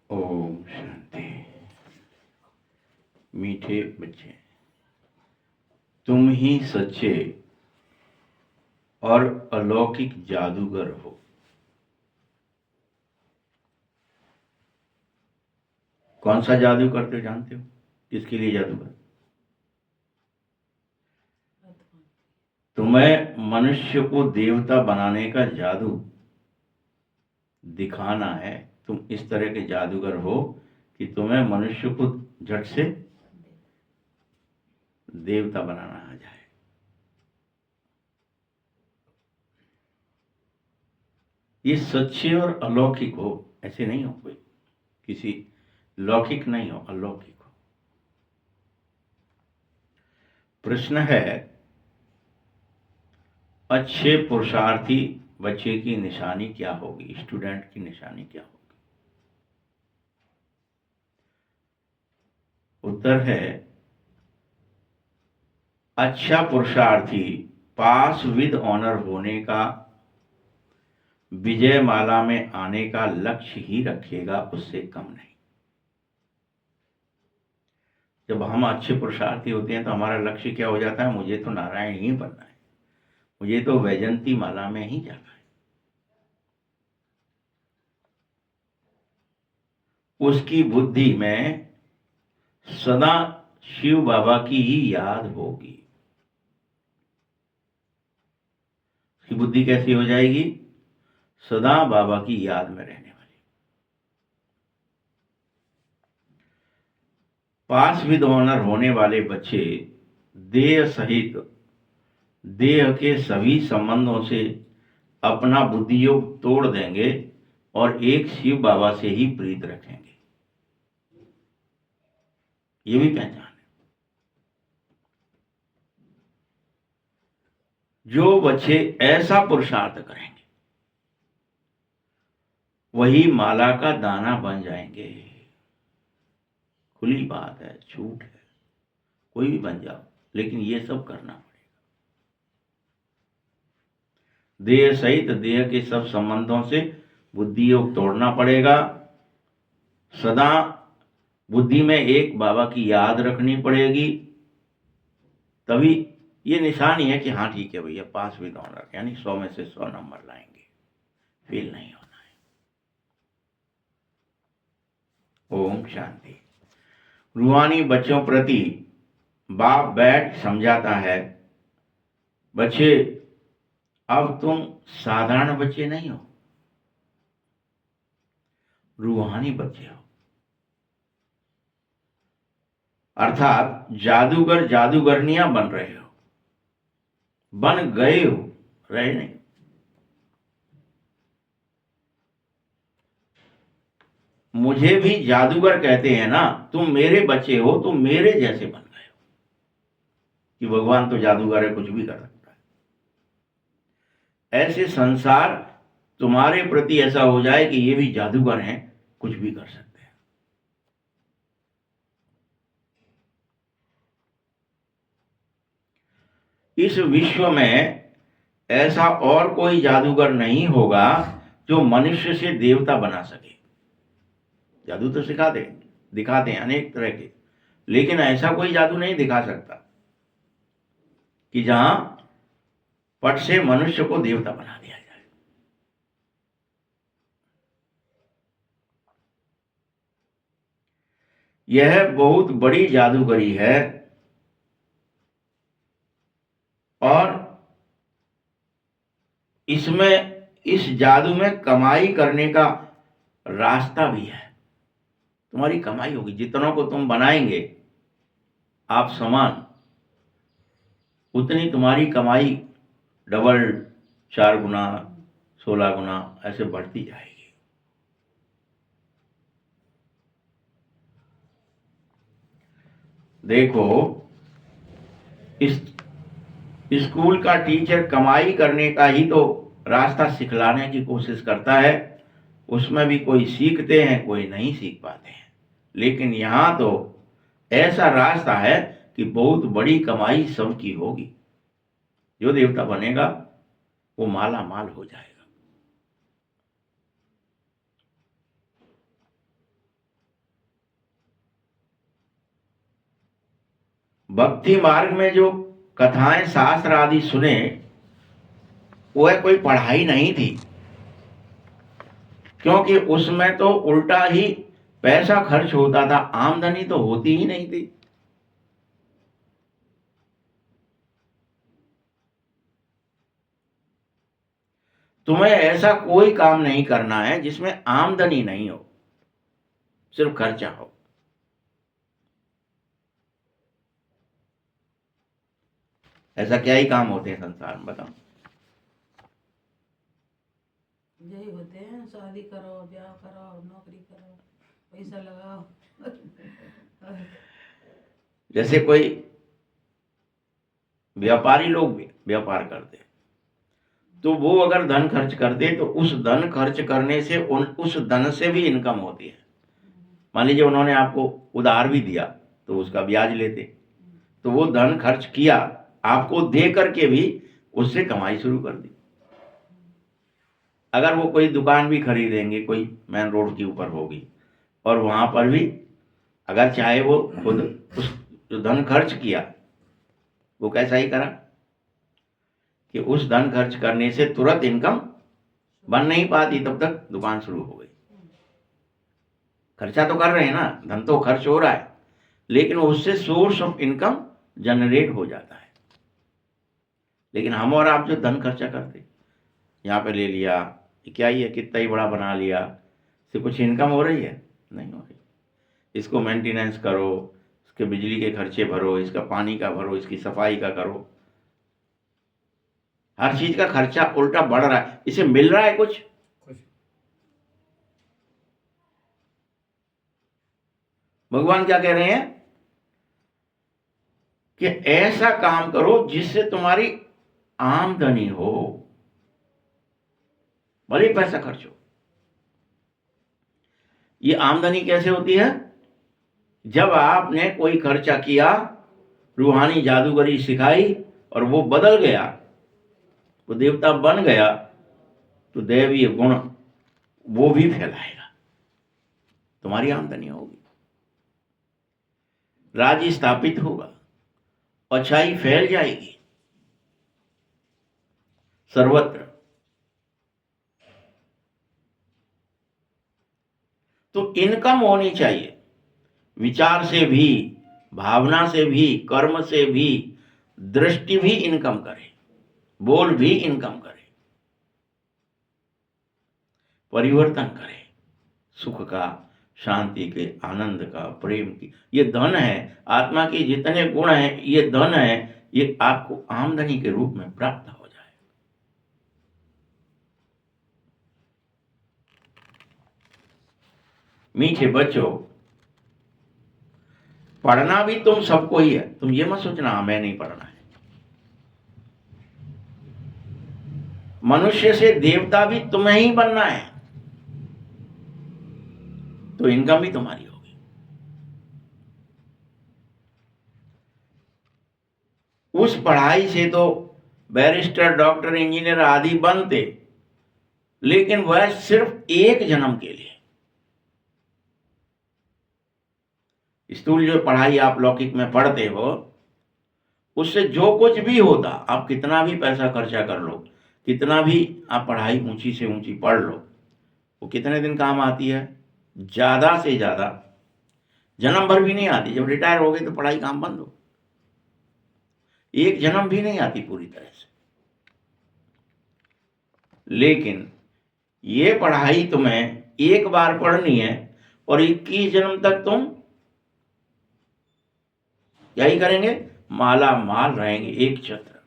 ओम शांति। मीठे बच्चे, तुम ही सच्चे और अलौकिक जादूगर हो। कौन सा जादू करते हो जानते हो? किसके लिए जादूगर? तुम्हें मनुष्य को देवता बनाने का जादू दिखाना है। तुम इस तरह के जादूगर हो कि तुम्हें मनुष्य को झट से देवता बनाना आ जाए। ये सच्चे और अलौकिक हो, ऐसे नहीं हो कोई, किसी लौकिक नहीं हो, अलौकिक हो। प्रश्न है, अच्छे पुरुषार्थी बच्चे की निशानी क्या होगी? स्टूडेंट की निशानी क्या होगी? उत्तर है, अच्छा पुरुषार्थी पास विद ऑनर होने का, विजय माला में आने का लक्ष्य ही रखेगा, उससे कम नहीं। जब हम अच्छे पुरुषार्थी होते हैं तो हमारा लक्ष्य क्या हो जाता है? मुझे तो नारायण ही बनना है, मुझे तो वैजंती माला में ही जाना है। उसकी बुद्धि में सदा शिव बाबा की ही याद होगी। उसकी बुद्धि कैसी हो जाएगी? सदा बाबा की याद में रहने वाली। पास विद ऑनर होने वाले बच्चे देह सहित देह के सभी संबंधों से अपना बुद्धि योग तोड़ देंगे और एक शिव बाबा से ही प्रीत रखेंगे। ये भी पहचान है। जो बच्चे ऐसा पुरुषार्थ करेंगे वही माला का दाना बन जाएंगे। खुली बात है, झूठ है, कोई भी बन जाओ, लेकिन ये सब करना पड़ेगा। देह सहित देह के सब संबंधों से बुद्धि योग तोड़ना पड़ेगा। सदा बुद्धि में एक बाबा की याद रखनी पड़ेगी, तभी ये निशानी है कि हाँ ठीक है भैया, पास विद ऑनर, यानी 100 में से 100 नंबर लाएंगे, फेल नहीं होना है। ओम शांति। रूहानी बच्चों प्रति बाप बैठ समझाता है, बच्चे अब तुम साधारण बच्चे नहीं हो, रूहानी बच्चे हो। अर्थात जादूगर जादूगरनियां बन रहे हो, बन गए हो, रहे नहीं। मुझे भी जादूगर कहते हैं ना, तुम मेरे बच्चे हो, तुम मेरे जैसे बन गए हो। कि भगवान तो जादूगर है, कुछ भी कर सकता है। ऐसे संसार तुम्हारे प्रति ऐसा हो जाए कि ये भी जादूगर हैं, कुछ भी कर सकते हैं। इस विश्व में ऐसा और कोई जादूगर नहीं होगा जो मनुष्य से देवता बना सके। जादू तो सिखाते दिखाते हैं अनेक तरह के, लेकिन ऐसा कोई जादू नहीं दिखा सकता कि जहां पट से मनुष्य को देवता बना दिया जाए। यह बहुत बड़ी जादूगरी है और इसमें, इस जादू में कमाई करने का रास्ता भी है। तुम्हारी कमाई होगी, जितनों को तुम बनाएंगे आप समान, उतनी तुम्हारी कमाई डबल, 4 गुना, 16 गुना ऐसे बढ़ती जाएगी। देखो, इस स्कूल का टीचर कमाई करने का ही तो रास्ता सिखलाने की कोशिश करता है। उसमें भी कोई सीखते हैं, कोई नहीं सीख पाते हैं। लेकिन यहां तो ऐसा रास्ता है कि बहुत बड़ी कमाई सबकी होगी। जो देवता बनेगा वो माला माल हो जाएगा। भक्ति मार्ग में जो कथाएं शास्त्र आदि सुने, वह कोई पढ़ाई नहीं थी, क्योंकि उसमें तो उल्टा ही पैसा खर्च होता था, आमदनी तो होती ही नहीं थी। तुम्हें ऐसा कोई काम नहीं करना है जिसमें आमदनी नहीं हो, सिर्फ खर्चा हो। ऐसा क्या ही काम होते हैं संसार में, बताओ। यही होते हैं, शादी करो, ब्याह करो, नौकरी करो, पैसा लगाओ। जैसे कोई व्यापारी लोग भी व्यापार करते, तो वो अगर धन खर्च करते तो उस धन खर्च करने से उस धन से भी इनकम होती है। मान लीजिए उन्होंने आपको उधार भी दिया तो उसका ब्याज लेते, तो वो धन खर्च किया, आपको दे करके भी उससे कमाई शुरू कर दी। अगर वो कोई दुकान भी खरीदेंगे, कोई मेन रोड के ऊपर होगी, और वहां पर भी अगर चाहे वो खुद उस जो धन खर्च किया वो कैसा ही करा कि उस धन खर्च करने से तुरंत इनकम बन नहीं पाती, तब तक दुकान शुरू हो गई। खर्चा तो कर रहे हैं ना, धन तो खर्च हो रहा है, लेकिन उससे सोर्स ऑफ इनकम जनरेट हो जाता है। लेकिन हम और आप जो धन खर्चा करते, यहाँ पे ले लिया, क्या ही है, कितना ही बड़ा बना लिया, इससे कुछ इनकम हो रही है? नहीं हो रही। इसको मेंटेनेंस करो, इसके बिजली के खर्चे भरो, इसका पानी का भरो, इसकी सफाई का करो, हर चीज का खर्चा उल्टा बढ़ रहा है। इसे मिल रहा है कुछ? भगवान क्या कह रहे हैं कि ऐसा काम करो जिससे तुम्हारी आमदनी हो, भले ही पैसा खर्च हो। ये आमदनी कैसे होती है? जब आपने कोई खर्चा किया, रूहानी जादूगरी सिखाई और वो बदल गया, वो देवता बन गया, तो दैवीय गुण वो भी फैलाएगा, तुम्हारी आमदनी होगी, राज्य स्थापित होगा, अच्छाई फैल जाएगी सर्वत्र। तो इनकम होनी चाहिए, विचार से भी, भावना से भी, कर्म से भी, दृष्टि भी इनकम करे, बोल भी इनकम करे, परिवर्तन करे, सुख का, शांति के, आनंद का, प्रेम की। ये धन है, आत्मा के जितने गुण हैं ये धन है, ये आपको आमदनी के रूप में प्राप्त हो जाए। मीठे बच्चों, पढ़ना भी तुम सबको ही है, तुम ये मत सोचना हमें नहीं पढ़ना है। मनुष्य से देवता भी तुम्हें ही बनना है, तो इनकम भी तुम्हारी होगी। उस पढ़ाई से तो बैरिस्टर, डॉक्टर, इंजीनियर आदि बनते, लेकिन वह सिर्फ एक जन्म के लिए। स्थूल जो पढ़ाई आप लौकिक में पढ़ते हो, उससे जो कुछ भी होता, आप कितना भी पैसा खर्चा कर लो, कितना भी आप पढ़ाई ऊंची से ऊंची पढ़ लो, वो कितने दिन काम आती है? ज्यादा से ज्यादा जन्म भर भी नहीं आती। जब रिटायर हो गए तो पढ़ाई काम बंद हो, एक जन्म भी नहीं आती पूरी तरह से। लेकिन ये पढ़ाई तुम्हें एक बार पढ़नी है और 21 जन्म तक तुम क्या ही करेंगे? माला माल रहेंगे, एक छत्र।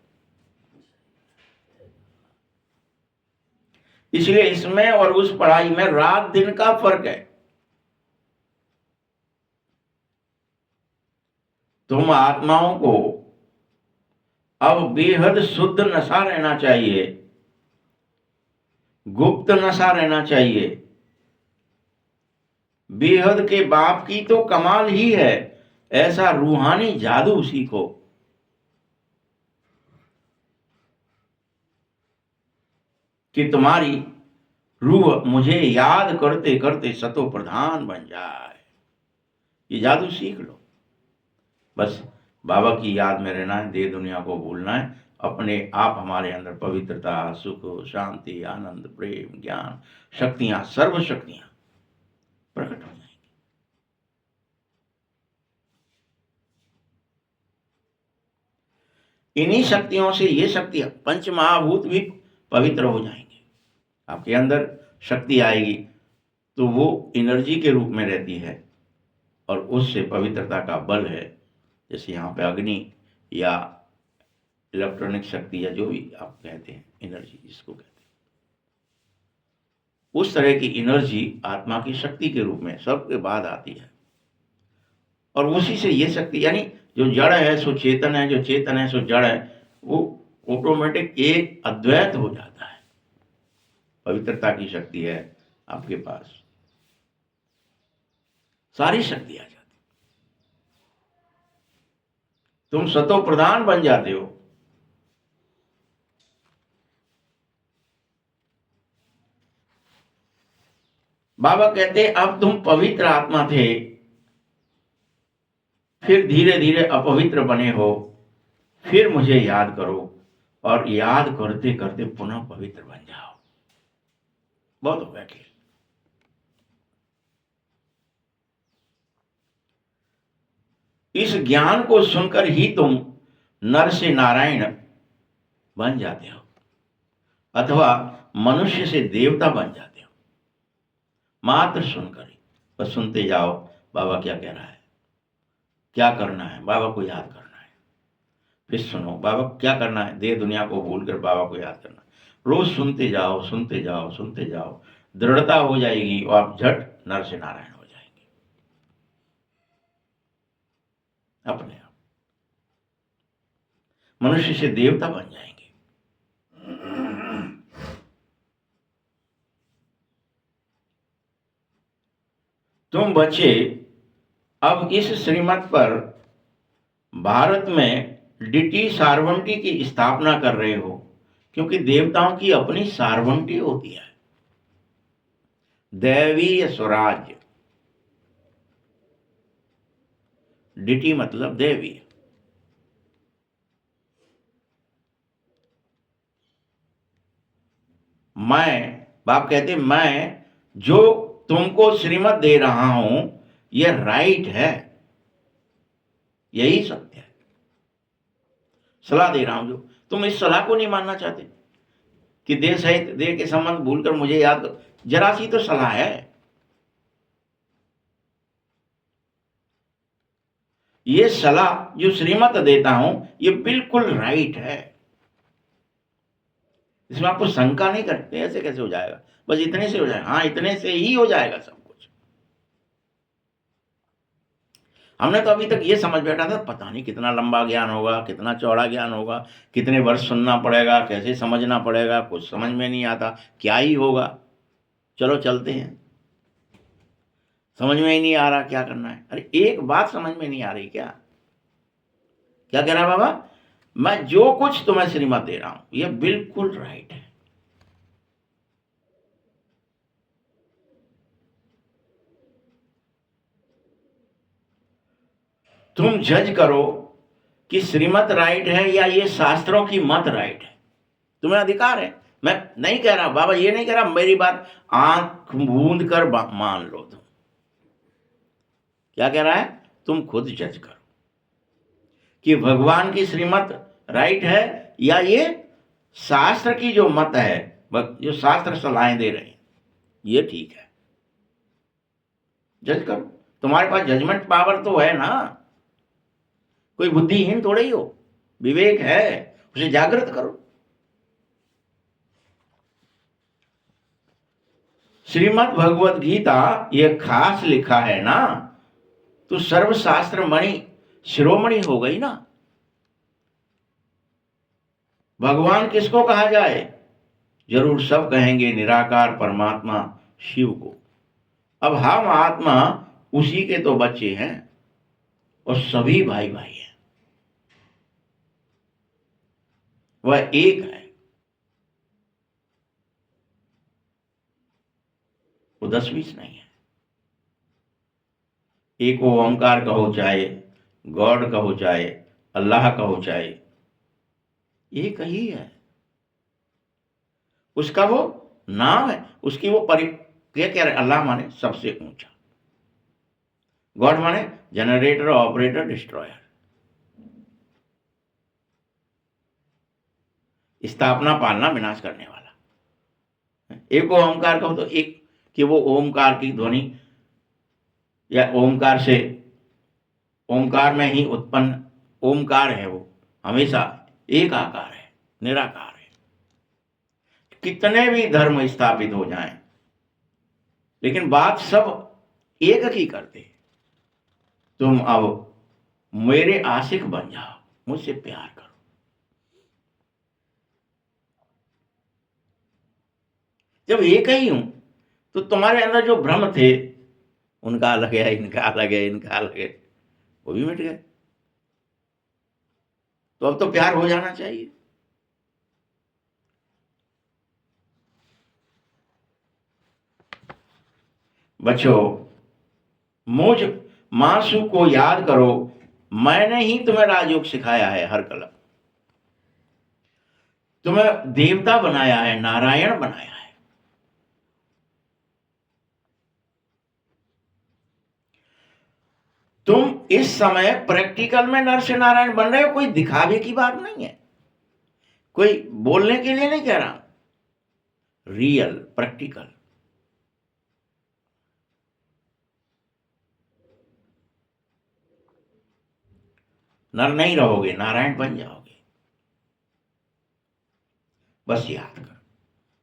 इसलिए इसमें और उस पढ़ाई में रात दिन का फर्क है। तुम आत्माओं को अब बेहद शुद्ध नशा रहना चाहिए, गुप्त नशा रहना चाहिए। बेहद के बाप की तो कमाल ही है, ऐसा रूहानी जादू सीखो। कि तुम्हारी रूह मुझे याद करते करते सतो प्रधान बन जाए। ये जादू सीख लो। बस बाबा की याद में रहना है, देह दुनिया को भूलना है। अपने आप हमारे अंदर पवित्रता, सुख, शांति, आनंद, प्रेम, ज्ञान, शक्तियां, सर्व शक्तियां प्रकट हो जाएंगी। इन्हीं शक्तियों से ये शक्तियां, पंच महाभूत भी पवित्र हो जाएंगे। आपके अंदर शक्ति आएगी तो वो एनर्जी के रूप में रहती है और उससे पवित्रता का बल है। जैसे यहाँ पे अग्नि या इलेक्ट्रॉनिक शक्ति या जो भी आप कहते हैं, एनर्जी जिसको कहते हैं, उस तरह की एनर्जी आत्मा की शक्ति के रूप में सबके बाद आती है। और उसी से ये शक्ति, यानी जो जड़ है सो चेतन है, जो चेतन है सो जड़ है, वो ऑटोमेटिक एक अद्वैत हो जाता है। पवित्रता की शक्ति है आपके पास, सारी शक्ति आ जाती, तुम सतो प्रधान बन जाते हो। बाबा कहते अब तुम पवित्र आत्मा थे, फिर धीरे धीरे अपवित्र बने हो, फिर मुझे याद करो और याद करते करते पुनः पवित्र बन जाओ। बहुत हो गया खेल। इस ज्ञान को सुनकर ही तुम नर से नारायण बन जाते हो अथवा मनुष्य से देवता बन जाते हो, मात्र सुनकर ही। बस सुनते जाओ बाबा क्या कह रहा है, क्या करना है, बाबा को याद करना है। फिर सुनो बाबा क्या करना है, देह दुनिया को भूलकर बाबा को याद करना है। रोज सुनते जाओ, सुनते जाओ, सुनते जाओ, दृढ़ता हो जाएगी और आप झट नर से नारायण हो जाएंगे अपने आप, मनुष्य से देवता बन जाएंगे। तुम बच्चे अब इस श्रीमत पर भारत में डिटी सारवंटी की स्थापना कर रहे हो, क्योंकि देवताओं की अपनी सारवंटी होती है, दैवीय स्वराज्य। डिटी मतलब देवी। मैं, बाप कहते मैं जो तुमको श्रीमत दे रहा हूं यह राइट है, यही सत्य है। सलाह दे रहा हूं जो तुम इस सलाह को नहीं मानना चाहते कि देह सहित देह के संबंध भूलकर मुझे याद करो, जरा सी तो सलाह है। ये सलाह जो श्रीमत देता हूं ये बिल्कुल राइट है, इसमें आपको शंका नहीं करते ऐसे कैसे हो जाएगा, बस इतने से हो जाएगा, हाँ इतने से ही हो जाएगा सब कुछ। हमने तो अभी तक ये समझ बैठा था पता नहीं कितना लंबा ज्ञान होगा, कितना चौड़ा ज्ञान होगा, कितने वर्ष सुनना पड़ेगा, कैसे समझना पड़ेगा, कुछ समझ में नहीं आता, क्या ही होगा। चलो चलते हैं, समझ में ही नहीं आ रहा क्या करना है। अरे एक बात समझ में नहीं आ रही, क्या क्या कह रहा है बाबा, मैं जो कुछ तुम्हें श्रीमत दे रहा हूं यह बिल्कुल राइट है। तुम जज करो कि श्रीमत राइट है या ये शास्त्रों की मत राइट है, तुम्हें अधिकार है। मैं नहीं कह रहा, बाबा ये नहीं कह रहा मेरी बात आंख मूंद कर मान लो। तुम क्या कह रहा है, तुम खुद जज करो कि भगवान की श्रीमत राइट है या ये शास्त्र की जो मत है, जो शास्त्र सलाहें दे रहे हैं ये ठीक है। जज करो, तुम्हारे पास जजमेंट पावर तो है ना, कोई बुद्धिहीन थोड़े ही हो, विवेक है, उसे जागृत करो। श्रीमद् भगवत गीता ये खास लिखा है ना, तो सर्वशास्त्र मणि शिरोमणि हो गई ना। भगवान किसको कहा जाए, जरूर सब कहेंगे निराकार परमात्मा शिव को। अब हम आत्मा उसी के तो बच्चे हैं और सभी भाई भाई हैं, वह एक है, वो 10-20 नहीं है। एक ओंकार कहो चाहे गॉड कहो चाहे अल्लाह कहो चाहे, एक ही है। उसका वो नाम है, उसकी वो क्या कह रहे, अल्लाह माने सबसे ऊंचा, गॉड माने जनरेटर, ऑपरेटर, डिस्ट्रॉयर, स्थापना, पालना, विनाश करने वाला। एक ओमकार कहो तो एक, कि वो ओमकार की ध्वनि या ओमकार से, ओमकार में ही उत्पन्न ओमकार है, वो हमेशा एक आकार है, निराकार है। कितने भी धर्म स्थापित हो जाएं, लेकिन बात सब एक की करते हैं। तुम अब मेरे आशिक बन जाओ, मुझसे प्यार करो। जब एक ही हूं तो तुम्हारे अंदर जो भ्रम थे, उनका अलग है, इनका अलग है, इनका अलग है, वो भी मिट गए। तो अब तो प्यार हो जाना चाहिए। बच्चों, मुझ मासू को याद करो, मैंने ही तुम्हें राजयोग सिखाया है हर कलम, तुम्हें देवता बनाया है, नारायण बनाया है। तुम इस समय प्रैक्टिकल में नर से नारायण बन रहे हो, कोई दिखावे की बात नहीं है, कोई बोलने के लिए नहीं कह रहा, रियल प्रैक्टिकल। नर नहीं रहोगे, नारायण बन जाओगे। बस याद कर,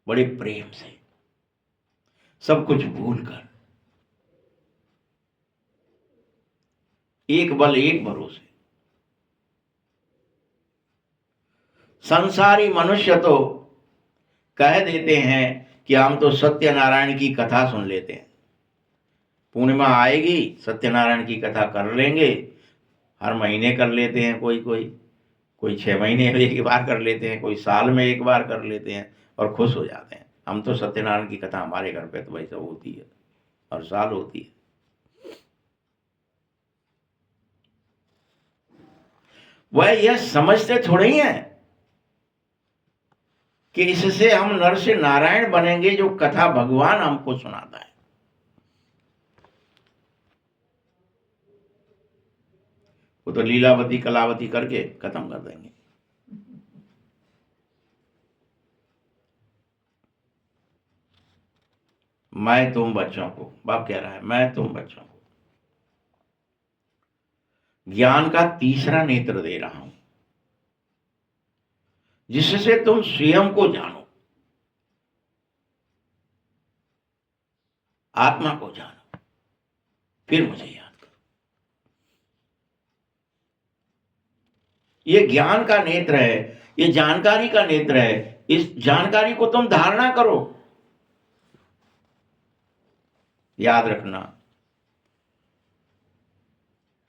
बड़े प्रेम से, सब कुछ भूल कर, एक बल एक भरोसे। संसारी मनुष्य तो कह देते हैं कि हम तो सत्यनारायण की कथा सुन लेते हैं, पूर्णिमा आएगी सत्यनारायण की कथा कर लेंगे, हर महीने कर लेते हैं, कोई 6 महीने में एक बार कर लेते हैं, कोई साल में एक बार कर लेते हैं और खुश हो जाते हैं। हम तो सत्यनारायण की कथा हमारे घर पे तो भाई सब होती है, हर साल होती है। वह यह समझते थोड़े ही हैं कि इससे हम नर से नारायण बनेंगे, जो कथा भगवान हमको सुनाता है। वो तो लीलावती कलावती करके खत्म कर देंगे। मैं तुम बच्चों को, बाप कह रहा है, मैं तुम बच्चों को ज्ञान का तीसरा नेत्र दे रहा हूं, जिससे तुम स्वयं को जानो, आत्मा को जानो, फिर मुझे याद करो। ये ज्ञान का नेत्र है, ये जानकारी का नेत्र है। इस जानकारी को तुम धारणा करो। याद रखना,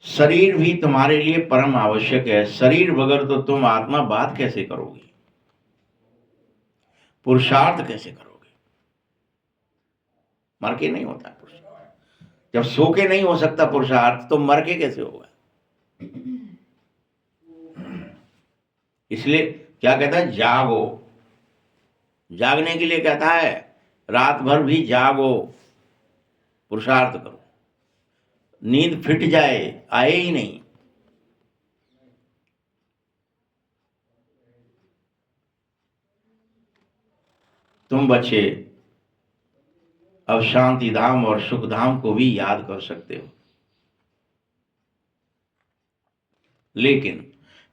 शरीर भी तुम्हारे लिए परम आवश्यक है। शरीर बगैर तो तुम आत्मा बात कैसे करोगे, पुरुषार्थ कैसे करोगे? मर के नहीं होता पुरुषार्थ। जब सो के नहीं हो सकता पुरुषार्थ, तो मर के कैसे होगा? इसलिए क्या कहता है, जागो। जागने के लिए कहता है, रात भर भी जागो, पुरुषार्थ करो। नींद फिट जाए, आए ही नहीं। तुम बच्चे अब शांति धाम और सुख धाम को भी याद कर सकते हो, लेकिन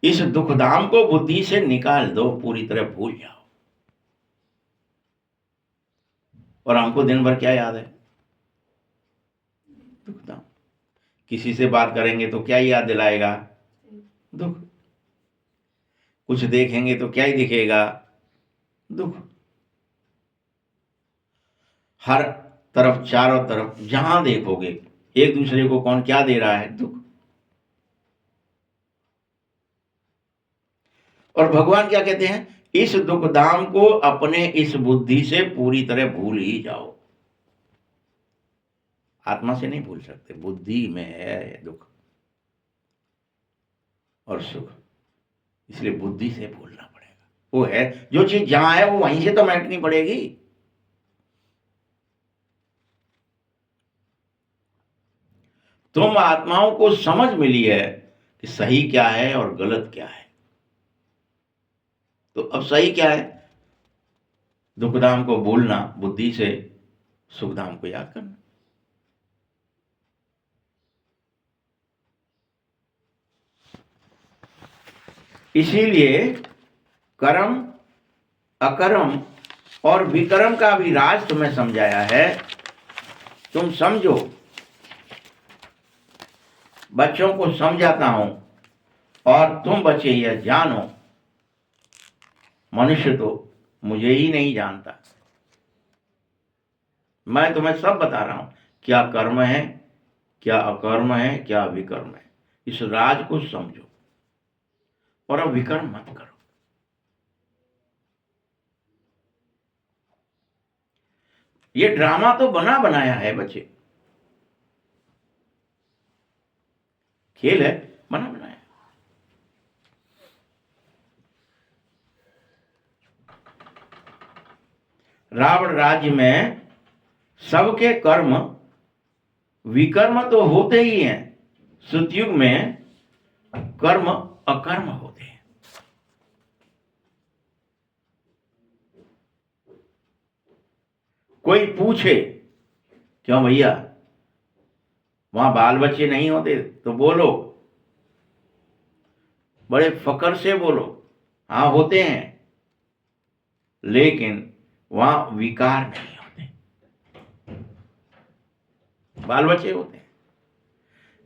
इस दुख धाम को बुद्धि से निकाल दो, पूरी तरह भूल जाओ। और हमको दिन भर क्या याद है? दुख धाम। किसी से बात करेंगे तो क्या याद दिलाएगा? दुख। कुछ देखेंगे तो क्या ही दिखेगा? दुख। हर तरफ, चारों तरफ जहां देखोगे, एक दूसरे को कौन क्या दे रहा है? दुख। और भगवान क्या कहते हैं, इस दुख धाम को अपने इस बुद्धि से पूरी तरह भूल ही जाओ। आत्मा से नहीं भूल सकते, बुद्धि में है दुख। और सुख। इसलिए बुद्धि से बोलना पड़ेगा। वो है जो चीज जहां है वो वहीं से तो मैटनी पड़ेगी। तुम आत्माओं को समझ मिली है कि सही क्या है और गलत क्या है। तो अब सही क्या है? दुखधाम को भूलना, बुद्धि से सुखधाम को याद करना। इसीलिए कर्म, अकर्म और विकर्म का भी राज तुम्हें समझाया है। तुम समझो, बच्चों को समझाता हूं, और तुम बच्चे यह जानो, मनुष्य तो मुझे ही नहीं जानता। मैं तुम्हें सब बता रहा हूं, क्या कर्म है, क्या अकर्म है, क्या विकर्म है। इस राज को समझो और अब विकर्म मत करो। ये ड्रामा तो बना बनाया है बच्चे, खेल है बना बनाया। रावण राज्य में सबके कर्म विकर्म तो होते ही हैं, सतयुग में कर्म अकर्म होते हैं। कोई पूछे, क्यों भैया वहां बाल बच्चे नहीं होते? तो बोलो, बड़े फकर से बोलो, हाँ होते हैं, लेकिन वहां विकार नहीं होते। बाल बच्चे होते हैं,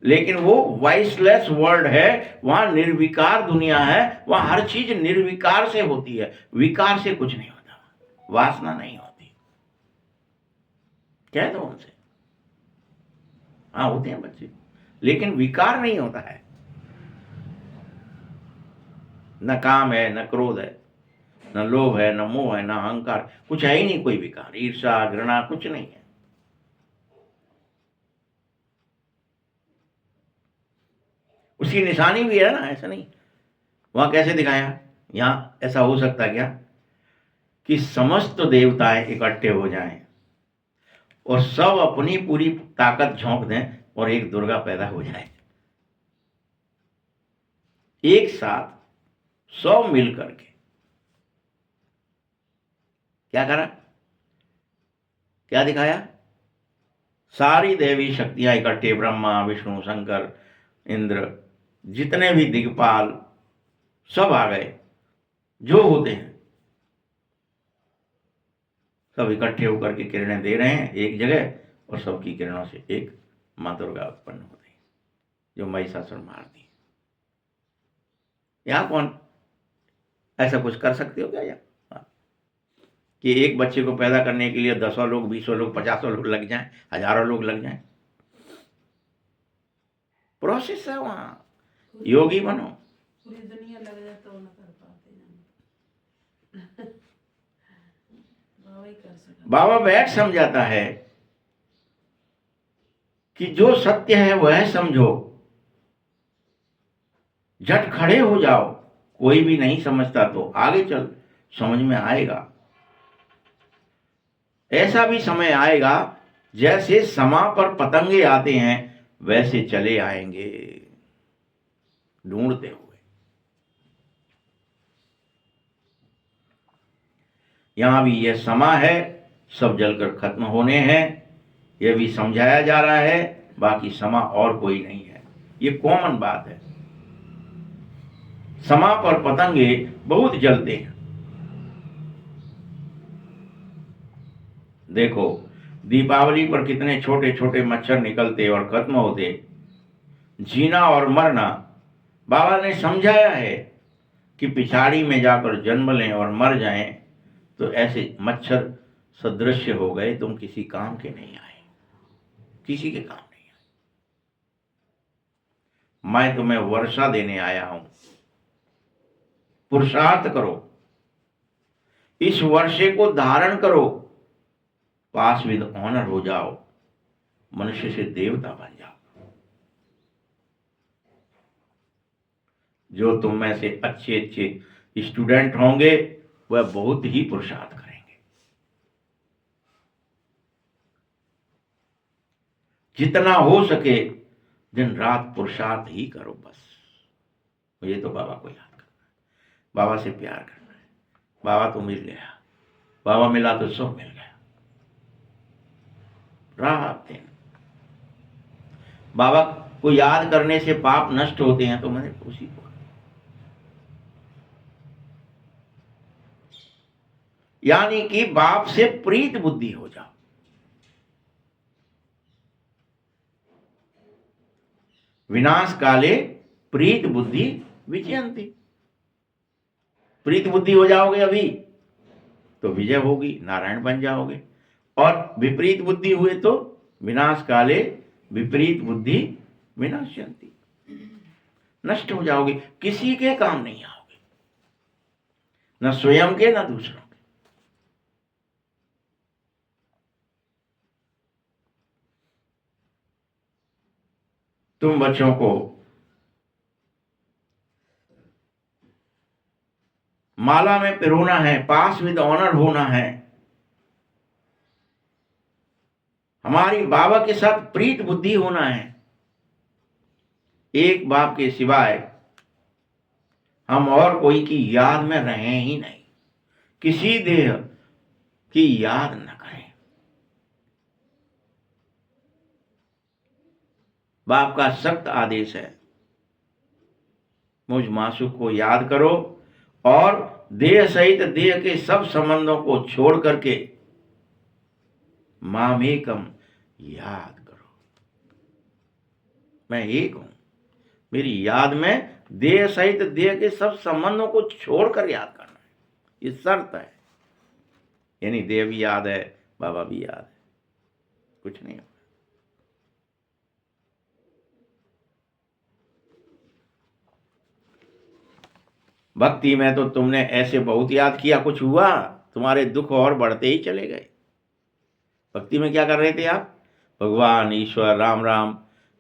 लेकिन वो वॉइसलेस वर्ल्ड है, वहां निर्विकार दुनिया है, वहां हर चीज निर्विकार से होती है, विकार से कुछ नहीं होता, वासना नहीं होती। कह दो उनसे, हाँ होते हैं बच्चे, लेकिन विकार नहीं होता है। न काम है, न क्रोध है, न लोभ है, न मोह है, न अहंकार, कुछ है ही नहीं, कोई विकार, ईर्ष्या घृणा कुछ नहीं है। उसकी निशानी भी है ना, ऐसा नहीं। वहां कैसे दिखाया? यहां ऐसा हो सकता क्या कि समस्त देवताएं इकट्ठे हो जाएं और सब अपनी पूरी ताकत झोंक दें और एक दुर्गा पैदा हो जाए, एक साथ 100 मिल करके। क्या करा, क्या दिखाया? सारी देवी शक्तियां इकट्ठे, ब्रह्मा विष्णु शंकर इंद्र, जितने भी दिग्पाल सब आ गए, जो होते हैं सब इकट्ठे होकर के किरणें दे रहे हैं एक जगह, और सबकी किरणों से एक मां दुर्गा उत्पन्न हो रही, जो महिषासुर मार दी। यहां कौन ऐसा कुछ कर सकते हो क्या? यहाँ कि एक बच्चे को पैदा करने के लिए 10 लोग, 20 लोग, 50 लोग लग जाएं, हजारों लोग लग जाएं? प्रोसेस है वहां, योगी बनो। पूरी दुनिया लग जाए तो न कर पाते ना। बाबा ही कर सकते। बाबा बैठ समझाता है कि जो सत्य है वह समझो, झट खड़े हो जाओ। कोई भी नहीं समझता तो आगे चल समझ में आएगा। ऐसा भी समय आएगा जैसे समा पर पतंगे आते हैं वैसे चले आएंगे ढूंढते हुए। यहां भी यह समा है, सब जलकर खत्म होने हैं, यह भी समझाया जा रहा है। बाकी समा और कोई नहीं है, ये कॉमन बात है। समा पर पतंगे बहुत जलते हैं। देखो दीपावली पर कितने छोटे छोटे मच्छर निकलते और खत्म होते। जीना और मरना बाबा ने समझाया है कि पिछाड़ी में जाकर जन्म लें और मर जाएं तो ऐसे मच्छर सदृश्य हो गए, तुम किसी काम के नहीं आए, किसी के काम नहीं आए। मैं तुम्हें वर्षा देने आया हूं, पुरुषार्थ करो, इस वर्षे को धारण करो, पास विद ऑनर हो जाओ, मनुष्य से देवता बन जाओ। जो तुम में से अच्छे अच्छे स्टूडेंट होंगे वह बहुत ही पुरुषार्थ करेंगे। जितना हो सके दिन रात पुरुषार्थ ही करो बस। मुझे तो बाबा को याद करना है, बाबा से प्यार करना है। बाबा तो मिल गया, बाबा मिला तो सब मिल गया। रात दिन बाबा को याद करने से पाप नष्ट होते हैं, तो मैंने उसी को, यानी कि बाप से प्रीत बुद्धि हो जाओ। विनाश काले प्रीत बुद्धि विजयंती। प्रीत बुद्धि हो जाओगे अभी तो विजय होगी, नारायण बन जाओगे। और विपरीत बुद्धि हुए तो विनाश काले विपरीत बुद्धि विनाशयंती, नष्ट हो जाओगे, किसी के काम नहीं आओगे, न स्वयं के न दूसरों के। तुम बच्चों को माला में पिरोना है, पास विद ऑनर होना है, हमारी बाबा के साथ प्रीत बुद्धि होना है। एक बाप के सिवाय हम और कोई की याद में रहें ही नहीं, किसी देह की याद न करें। बाप का सख्त आदेश है, मुझ मासूक को याद करो और देह सहित देह के सब संबंधों को छोड़ करके मामेकम याद करो। मैं एक हूं, मेरी याद में देह सहित देह के सब संबंधों को छोड़कर याद करना है, ये शर्त है। यानी देह भी याद है, बाबा भी याद है, कुछ नहीं होगा। भक्ति में तो तुमने ऐसे बहुत याद किया, कुछ हुआ? तुम्हारे दुख और बढ़ते ही चले गए। भक्ति में क्या कर रहे थे आप? भगवान, ईश्वर, राम राम,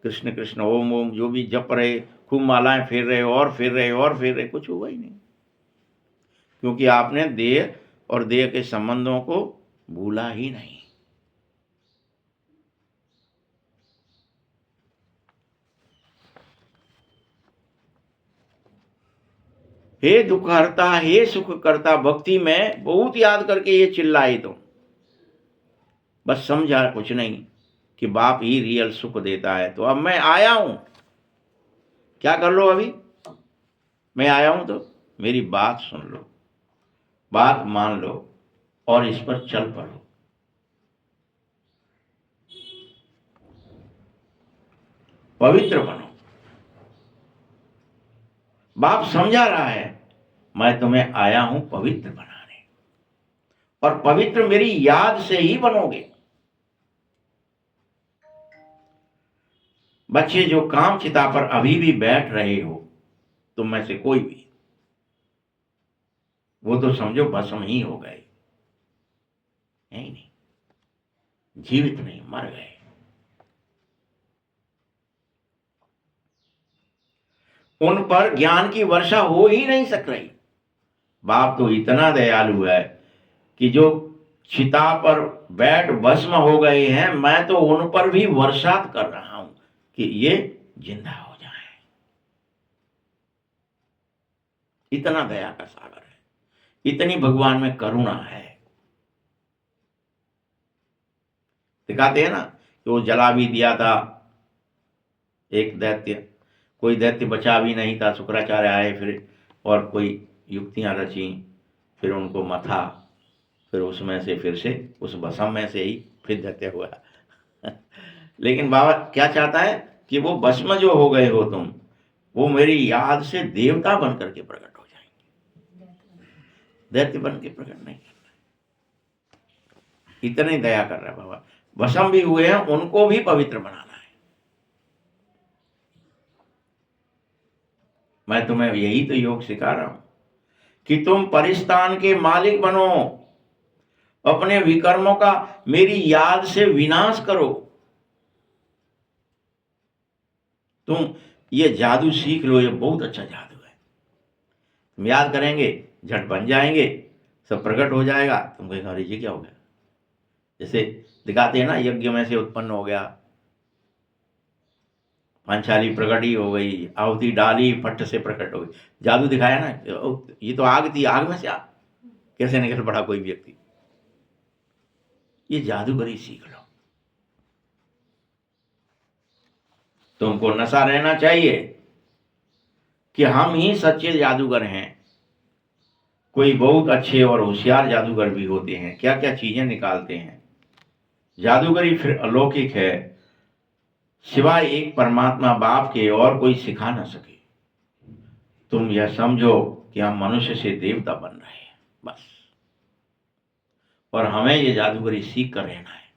कृष्ण कृष्ण, ओम ओम जो भी जप रहे, खूब मालाएं फेर रहे और फिर रहे और फिर रहे, कुछ हुआ ही नहीं, क्योंकि आपने देह और देह के संबंधों को भूला ही नहीं। हे दुख हरता, हे सुख करता, भक्ति में बहुत याद करके ये चिल्लाए तो बस समझा कुछ नहीं कि बाप ही रियल सुख देता है। तो अब मैं आया हूं, क्या कर लो? अभी मैं आया हूं तो मेरी बात सुन लो, बात मान लो और इस पर चल पड़ो। पवित्र बनो। बाप समझा रहा है, मैं तुम्हें आया हूं पवित्र बनाने, और पवित्र मेरी याद से ही बनोगे। बच्चे जो काम चिता पर अभी भी बैठ रहे हो, तुम में से कोई भी, वो तो समझो भस्म ही हो गए, नहीं, जीवित नहीं, मर गए। उन पर ज्ञान की वर्षा हो ही नहीं सक रही। बाप तो इतना दयालु है कि जो चिता पर बैठ भस्म हो गए हैं, मैं तो उन पर भी वर्षा कर रहा हूं कि ये जिंदा हो जाएं। इतना दया का सागर है, इतनी भगवान में करुणा है। दिखाते हैं ना कि वो जला भी दिया था एक दैत्य, कोई दैत्य बचा भी नहीं था। शुक्राचार्य आए फिर और कोई युक्तियां रची, फिर उनको मथा, फिर उसमें से फिर से उस भस्म में से ही फिर दैत्य हुआ। लेकिन बाबा क्या चाहता है कि वो भस्म जो हो गए हो तुम, वो मेरी याद से देवता बन करके प्रकट हो जाएंगे, दैत्य बन के प्रकट नहीं करना। इतने दया कर रहा है बाबा। भस्म भी हुए हैं, उनको भी पवित्र बनाना है। मैं तुम्हें यही तो योग सिखा रहा हूं कि तुम परिस्तान के मालिक बनो, अपने विकर्मों का मेरी याद से विनाश करो। तुम ये जादू सीख लो, ये बहुत अच्छा जादू है। तुम याद करेंगे, झट बन जाएंगे, सब प्रकट हो जाएगा। तुम कहेंगे अरे ये क्या हो गया। जैसे दिखाते हैं ना, यज्ञ में से उत्पन्न हो गया, पांचाली प्रकट ही हो गई, आहुति डाली फट से प्रकट हो गई। जादू दिखाया ना, ये तो आग थी, आग में से आग कैसे निकल पड़ा कोई व्यक्ति। ये जादूगरी सीख लो। तुमको नशा रहना चाहिए कि हम ही सच्चे जादूगर हैं। कोई बहुत अच्छे और होशियार जादूगर भी होते हैं, क्या क्या चीजें निकालते हैं। जादूगरी फिर अलौकिक है, सिवाय एक परमात्मा बाप के और कोई सिखा न सके। तुम यह समझो कि हम मनुष्य से देवता बन रहे हैं बस, और हमें ये जादूगरी सीख कर रहना है।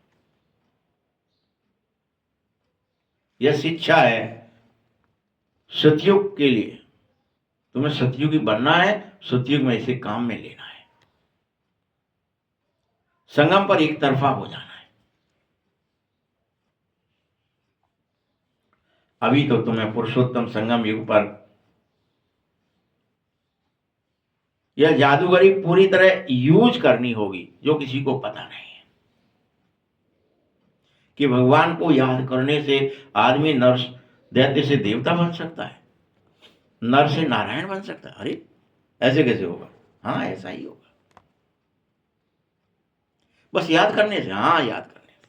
यह शिक्षा है सतयुग के लिए। तुम्हें सतयुगी बनना है, सतयुग में इसे काम में लेना है, संगम पर एक तरफा हो जाना है। अभी तो तुम्हें पुरुषोत्तम संगम युग पर यह जादूगरी पूरी तरह यूज करनी होगी, जो किसी को पता नहीं है कि भगवान को याद करने से आदमी नर दैत्य से देवता बन सकता है, नर से नारायण बन सकता है। अरे ऐसे कैसे होगा? हाँ ऐसा ही होगा, बस याद करने से। हाँ याद करने से,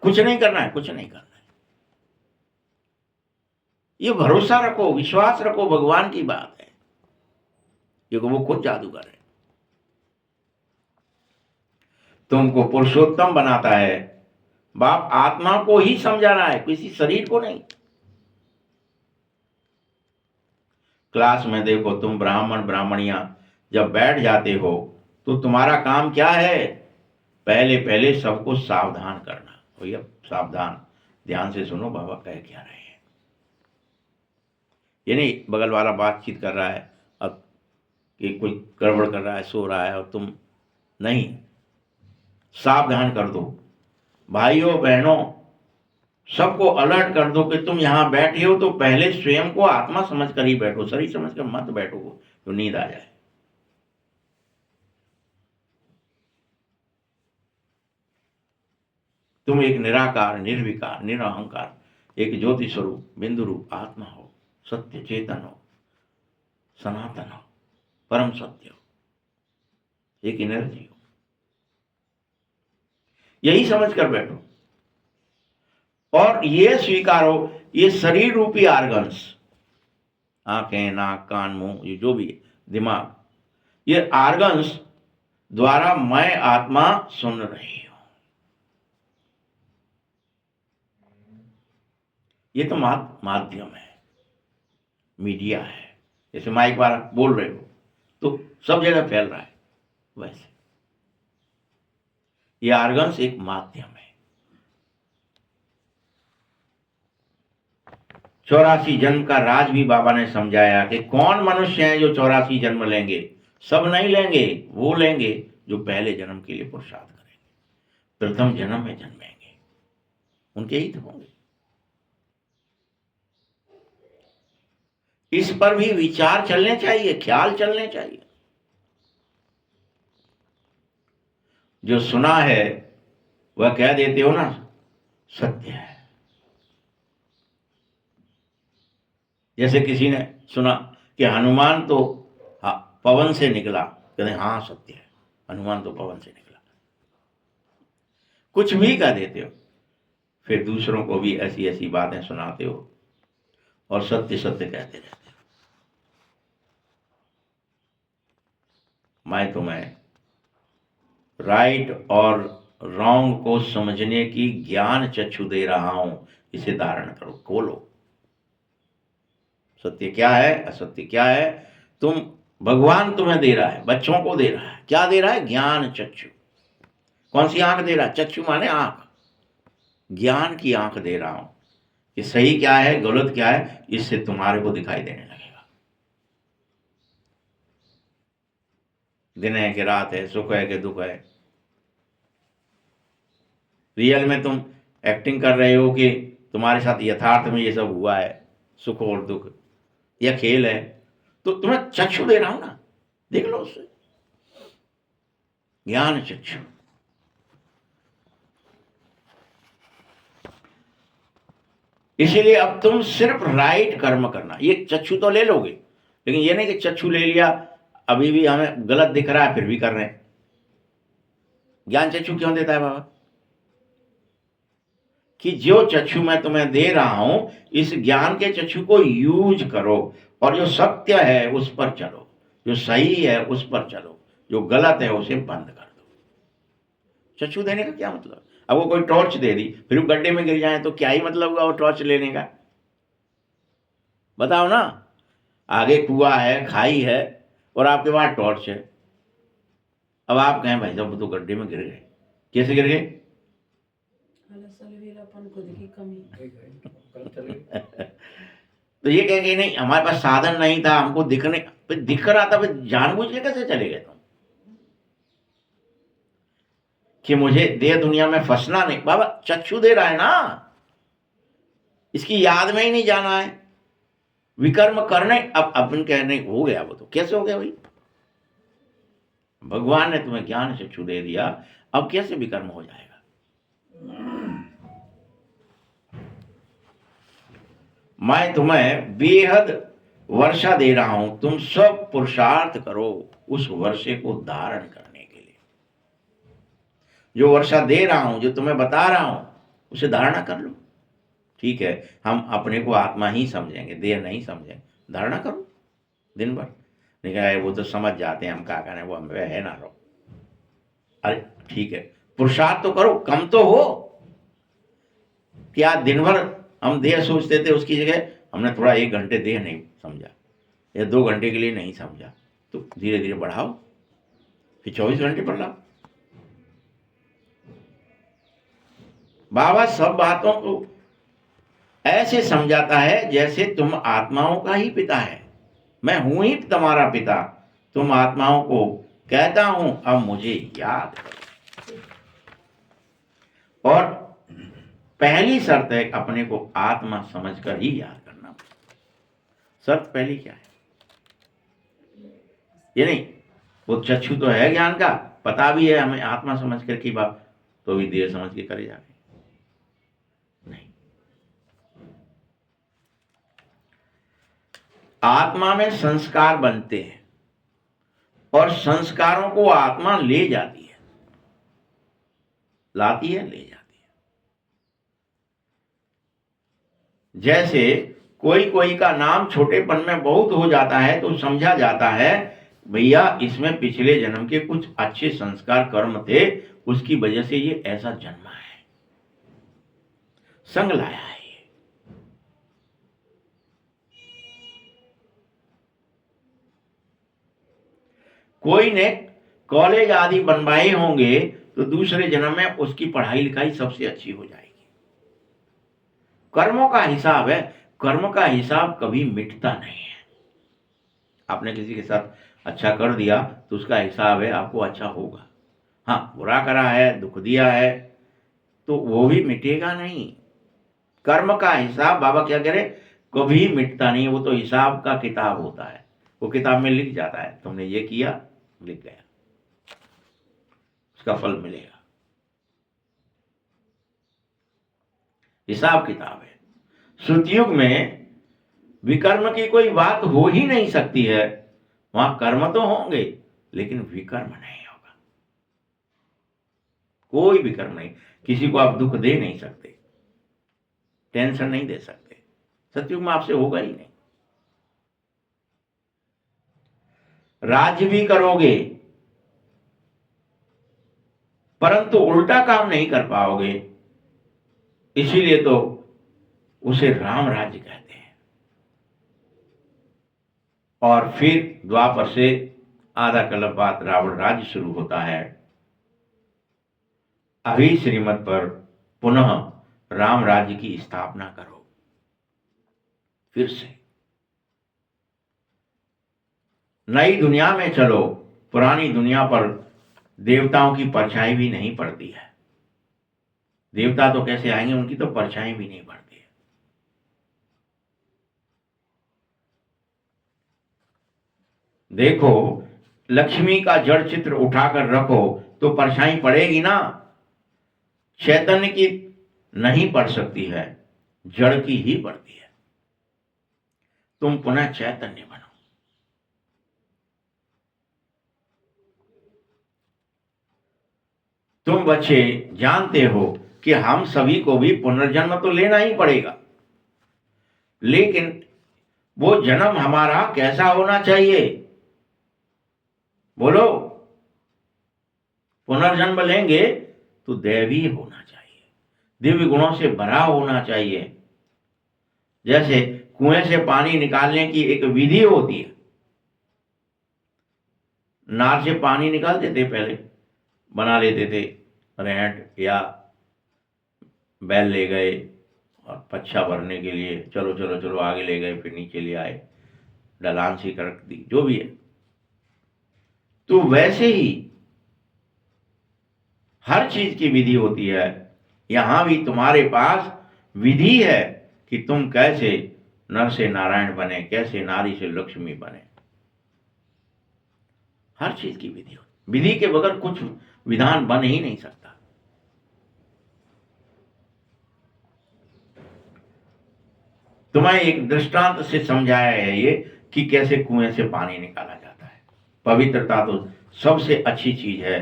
कुछ नहीं करना है, कुछ नहीं करना है। ये भरोसा रखो, विश्वास रखो, भगवान की बात है, क्योंकि वो खुद जादूगर है। तुमको पुरुषोत्तम बनाता है बाप, आत्मा को ही समझाना है, किसी शरीर को नहीं। क्लास में देखो, तुम ब्राह्मण ब्राह्मणियां जब बैठ जाते हो तो तुम्हारा काम क्या है? पहले पहले सबको सावधान करना। भैया सावधान, ध्यान से सुनो बाबा कह क्या रहे हैं। ये नहीं बगल वाला बातचीत कर रहा है अब कि कोई गड़बड़ कर रहा है, सो रहा है, और तुम नहीं, सावधान कर दो। भाइयों बहनों सबको अलर्ट कर दो कि तुम यहां बैठे हो तो पहले स्वयं को आत्मा समझ कर ही बैठो, शरीर समझ कर मत बैठो तो नींद आ जाए। तुम एक निराकार, निर्विकार, निरअहंकार, एक ज्योति स्वरूप बिंदु रूप आत्मा हो, सत्य चेतन हो, सनातन हो, परम सत्य हो, एक एनर्जी हो। यही समझ कर बैठो और ये स्वीकारो, ये शरीर रूपी आर्गन्स, आंखें, नाक, कान, मुंह, ये जो भी है, दिमाग, ये आर्गन्स द्वारा मैं आत्मा सुन रही हूं। ये तो माध्यम है, मीडिया है। जैसे माइक वाला बोल रहे हो तो सब जगह फैल रहा है, वैसे ये आर्गन्स एक माध्यम है। 84 जन्म का राज भी बाबा ने समझाया कि कौन मनुष्य हैं जो 84 जन्म लेंगे। सब नहीं लेंगे, वो लेंगे जो पहले जन्म के लिए पुरुषार्थ करेंगे, प्रथम जन्म में जन्मेंगे, उनके ही तो होंगे। इस पर भी विचार चलने चाहिए, ख्याल चलने चाहिए। जो सुना है वह कह देते हो ना सत्य है। जैसे किसी ने सुना कि हनुमान तो पवन से निकला, कहते हाँ सत्य है, हनुमान तो पवन से निकला। कुछ भी कह देते हो, फिर दूसरों को भी ऐसी ऐसी बातें सुनाते हो और सत्य सत्य कहते रहते हो। मैं तुम्हें राइट और रॉन्ग को समझने की ज्ञान चक्षु दे रहा हूं, इसे धारण करो, खोलो। सत्य क्या है, असत्य क्या है, तुम भगवान तुम्हें दे रहा है, बच्चों को दे रहा है। क्या दे रहा है? ज्ञान चक्षु। कौन सी आंख दे रहा है? चक्षु माने आंख, ज्ञान की आंख दे रहा हूं कि सही क्या है, गलत क्या है, इससे तुम्हारे को दिखाई देने लगेगा। दिन है कि रात है, सुख है कि दुख है। रियल में तुम एक्टिंग कर रहे हो कि तुम्हारे साथ यथार्थ में ये सब हुआ है, सुख और दुख, यह खेल है। तो तुम्हें चक्षु दे रहा हूं ना, देख लो उससे। ज्ञान चक्षु। इसीलिए अब तुम सिर्फ राइट कर्म करना। ये चक्षु तो ले लोगे, लेकिन ये नहीं कि चक्षु ले लिया, अभी भी हमें गलत दिख रहा है फिर भी कर रहे हैं। ज्ञान चक्षु क्यों देता है बाबा? कि जो चक्षु मैं तुम्हें दे रहा हूं, इस ज्ञान के चक्षु को यूज करो, और जो सत्य है उस पर चलो, जो सही है उस पर चलो, जो गलत है उसे बंद कर दो। चक्षु देने का क्या मतलब? अब वो कोई टॉर्च दे दी, फिर वो गड्ढे में गिर जाए तो क्या ही मतलब होगा वो टॉर्च लेने का? बताओ ना। आगे कुआं है, खाई है, और आपके पास टॉर्च है। अब आप कहें भाई साहब वो तो गड्ढे में गिर गए, कैसे गिर गए? अलसलवीलापन, खुद की कमी। तो ये कहेंगे नहीं हमारे पास साधन नहीं था, हमको दिखने, फिर दिख रहा था, फिर जानबूझ के कैसे चले गए तुम? कि मुझे देह दुनिया में फंसना नहीं। बाबा चक्षु दे रहा है ना, इसकी याद में ही नहीं जाना है, विकर्म करने। अब अपन कहने हो गया, वो तो कैसे हो गया भाई? भगवान ने तुम्हें ज्ञान चक्षु दे दिया, अब कैसे विकर्म हो जाएगा? मैं तुम्हें बेहद वर्षा दे रहा हूं, तुम सब पुरुषार्थ करो उस वर्षे को धारण करने के लिए। जो वर्षा दे रहा हूं, जो तुम्हें बता रहा हूं, उसे धारणा कर लो। ठीक है, हम अपने को आत्मा ही समझेंगे, देह नहीं समझेंगे। धारणा करो दिन भर। नहीं वो तो समझ जाते हैं हम क्या करें, वो हमें है ना रहो। अरे ठीक है, पुरुषार्थ तो करो, कम तो हो। क्या दिन भर हम देह सोचते थे, उसकी जगह हमने थोड़ा 1 घंटे देह नहीं समझा, या 2 घंटे के लिए नहीं समझा, तो धीरे धीरे बढ़ाओ, फिर 24 घंटे पढ़ लो। बाबा सब बातों को ऐसे समझाता है जैसे तुम आत्माओं का ही पिता है। मैं हूं ही तुम्हारा पिता, तुम आत्माओं को कहता हूं अब मुझे याद करो। और पहली शर्त है अपने को आत्मा समझकर ही याद करना। शर्त पहली क्या है? ये नहीं वो चक्षु तो है ज्ञान का, पता भी है हमें आत्मा समझ कर की बात, तो भी देर समझ के करे जाते नहीं। आत्मा में संस्कार बनते हैं, और संस्कारों को आत्मा ले जाती है, लाती है, ले जाती है। जैसे कोई का नाम छोटेपन में बहुत हो जाता है तो समझा जाता है भैया इसमें पिछले जन्म के कुछ अच्छे संस्कार कर्म थे, उसकी वजह से ये ऐसा जन्मा है, संग लाया है। कोई ने कॉलेज आदि बनवाए होंगे तो दूसरे जन्म में उसकी पढ़ाई लिखाई सबसे अच्छी हो जाएगी। कर्मों का हिसाब है, कर्म का हिसाब कभी मिटता नहीं है। आपने किसी के साथ अच्छा कर दिया तो उसका हिसाब है आपको अच्छा होगा। हाँ, बुरा करा है, दुख दिया है, तो वो भी मिटेगा नहीं। कर्म का हिसाब बाबा क्या करे, कभी मिटता नहीं है। वो तो हिसाब का किताब होता है, वो किताब में लिख जाता है तुमने ये किया, लिख गया, उसका फल मिलेगा। हिसाब किताब है। श्रुतियुग में विकर्म की कोई बात हो ही नहीं सकती है। वहां कर्म तो होंगे लेकिन विकर्म नहीं होगा, कोई विकर्म नहीं। किसी को आप दुख दे नहीं सकते, टेंशन नहीं दे सकते, सतयुग में आपसे होगा ही नहीं। राज्य भी करोगे परंतु उल्टा काम नहीं कर पाओगे, इसीलिए तो उसे राम राज्य कहते हैं। और फिर द्वापर से आधा कल्प बाद रावण राज्य शुरू होता है। अभी श्रीमत पर पुनः राम राज्य की स्थापना करो, फिर से नई दुनिया में चलो। पुरानी दुनिया पर देवताओं की परछाई भी नहीं पड़ती है। देवता तो कैसे आएंगे, उनकी तो परछाई भी नहीं पड़ती है। देखो लक्ष्मी का जड़ चित्र उठाकर रखो तो परछाई पड़ेगी ना। चैतन्य की नहीं पड़ सकती है, जड़ की ही पड़ती है। तुम पुनः चैतन्य बनो। तुम बच्चे जानते हो कि हम सभी को भी पुनर्जन्म तो लेना ही पड़ेगा, लेकिन वो जन्म हमारा कैसा होना चाहिए? बोलो। पुनर्जन्म लेंगे तो दैवी होना चाहिए, दिव्य गुणों से भरा होना चाहिए। जैसे कुएं से पानी निकालने की एक विधि होती है। नार से पानी निकालते थे, पहले बना लेते थे, रेंट या बैल ले गए और पच्छा भरने के लिए, चलो चलो चलो आगे ले गए, फिर नीचे ले आए, ढलान सी कर दी, जो भी है। तो वैसे ही हर चीज की विधि होती है। यहां भी तुम्हारे पास विधि है कि तुम कैसे नर से नारायण बने, कैसे नारी से लक्ष्मी बने। हर चीज की विधि होती, विधि के बगैर कुछ विधान बन ही नहीं सकता। तुम्हें एक दृष्टांत से समझाया है ये कि कैसे कुएं से पानी निकाला जाता है। पवित्रता तो सबसे अच्छी चीज है।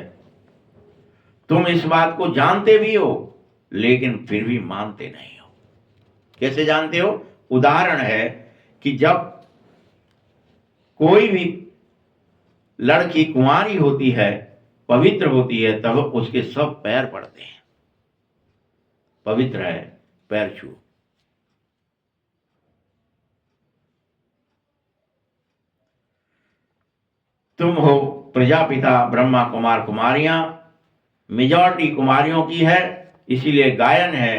तुम इस बात को जानते भी हो, लेकिन फिर भी मानते नहीं हो। कैसे जानते हो? उदाहरण है कि जब कोई भी लड़की कुंवारी होती है, पवित्र होती है, तब उसके सब पैर पड़ते हैं। पवित्र है, पैर छू। तुम हो प्रजापिता ब्रह्मा कुमार कुमारियां, मेजॉरिटी कुमारियों की है, इसीलिए गायन है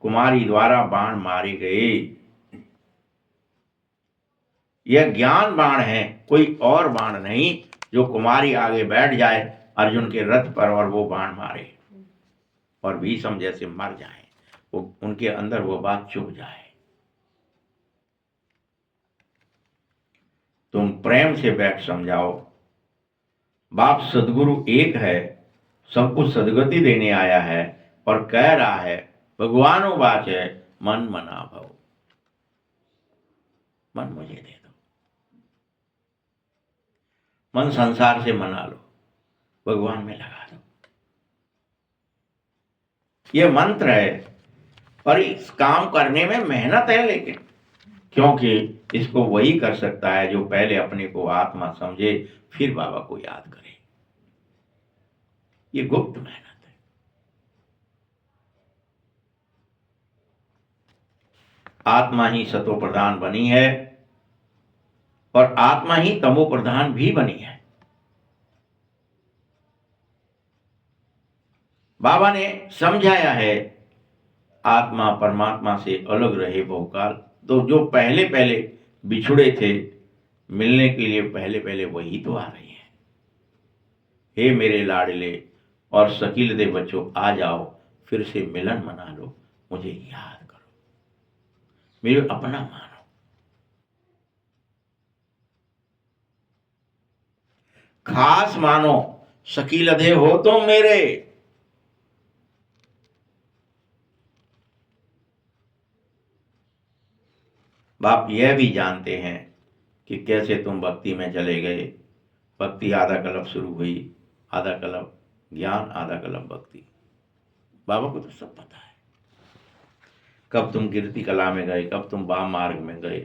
कुमारी द्वारा बाण मारे गए। यह ज्ञान बाण है, कोई और बाण नहीं जो कुमारी आगे बैठ जाए अर्जुन के रथ पर और वो बाण मारे और भीष्म जैसे मर जाए, वो उनके अंदर वो बात चुभ जाए। तुम प्रेम से बैठ समझाओ। बाप सदगुरु एक है, सबको सदगति देने आया है और कह रहा है भगवानो बाच है, मन मना भव। मन मुझे दे दो, मन संसार से मना लो, भगवान में लगा दो। ये मंत्र है, पर इस काम करने में मेहनत है, लेकिन क्योंकि इसको वही कर सकता है जो पहले अपने को आत्मा समझे, फिर बाबा को याद करे। ये गुप्त मेहनत है। आत्मा ही सतो प्रधान बनी है और आत्मा ही तमो प्रधान भी बनी है। बाबा ने समझाया है आत्मा परमात्मा से अलग रहे बहुकाल। तो जो पहले पहले बिछुड़े थे, मिलने के लिए पहले पहले वही तो आ रही है। हे मेरे लाडले और शकील दे बच्चों, आ जाओ, फिर से मिलन मना लो, मुझे याद करो, मेरे अपना मानो। खास मानो, शकील दे हो तुम मेरे। बाप यह भी जानते हैं कि कैसे तुम भक्ति में चले गए। भक्ति आधा कल्प शुरू हुई, आधा कल्प ज्ञान, आधा कल्प भक्ति। बाबा को तो सब पता है, कब तुम कीर्ति कला में गए, कब तुम वाम मार्ग में गए,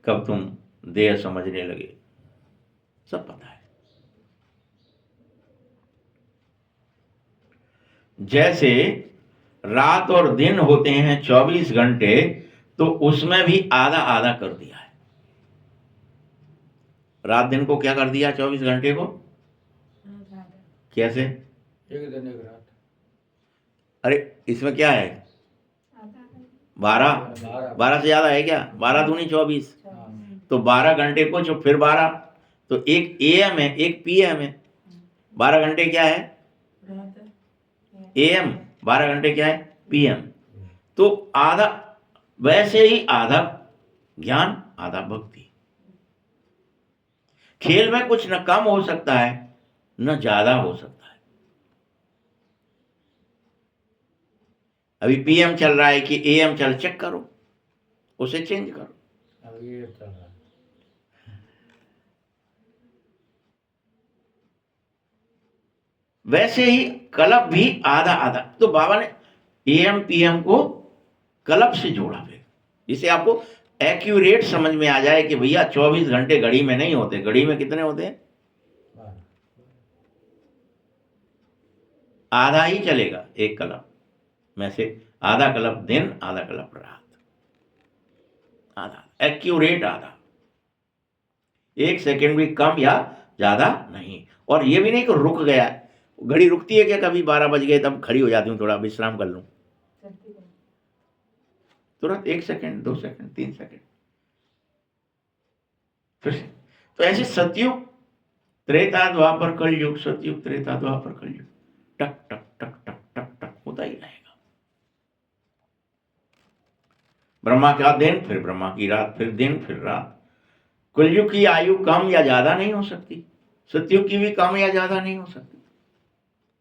कब तुम देह समझने लगे, सब पता है। जैसे रात और दिन होते हैं 24 घंटे, तो उसमें भी आधा आधा कर दिया है। रात दिन को क्या कर दिया? 24 घंटे को कैसे? एक दिन एक रात। अरे इसमें क्या है? 12 से ज्यादा है क्या? 12 दूनी 24, तो 12 घंटे को जो फिर 12, तो एक AM है, एक PM है। 12 घंटे क्या है? AM। 12 घंटे क्या है? PM। तो आधा, वैसे ही आधा ज्ञान, आधा भक्ति। खेल में कुछ न कम हो सकता है न ज्यादा हो सकता है। अभी पीएम चल रहा है कि एएम चल, चेक करो, उसे चेंज करो। अब ये चल रहा है। वैसे ही क्लब भी आधा आधा, तो बाबा ने एएम पीएम को क्लब से जोड़ा फिर, जिसे आपको एक्यूरेट समझ में आ जाए कि भैया 24 घंटे घड़ी में नहीं होते, घड़ी में कितने होते हैं, हाँ, आधा ही चलेगा एक क्लब में से, आधा क्लब दिन आधा क्लब रात, आधा एक्यूरेट, आधा, एक सेकंड भी कम या ज्यादा नहीं। और ये भी नहीं कि रुक गया, घड़ी रुकती है क्या कभी 12 बज गए तब खड़ी हो जाती हूँ, थोड़ा विश्राम कर लूं, तुरंत 1 सेकंड 2 सेकंड 3 सेकंड फिर से। तो ऐसे सतयुग त्रेता द्वापर कलयुग, सतयुग त्रेता द्वापर कलयुग, टक टक टक टक टक टक होता ही रहेगा। ब्रह्मा का दिन फिर ब्रह्मा की रात, फिर दिन फिर रात। कलयुग की आयु कम या ज्यादा नहीं हो सकती, सतयुग की भी कम या ज्यादा नहीं हो सकती।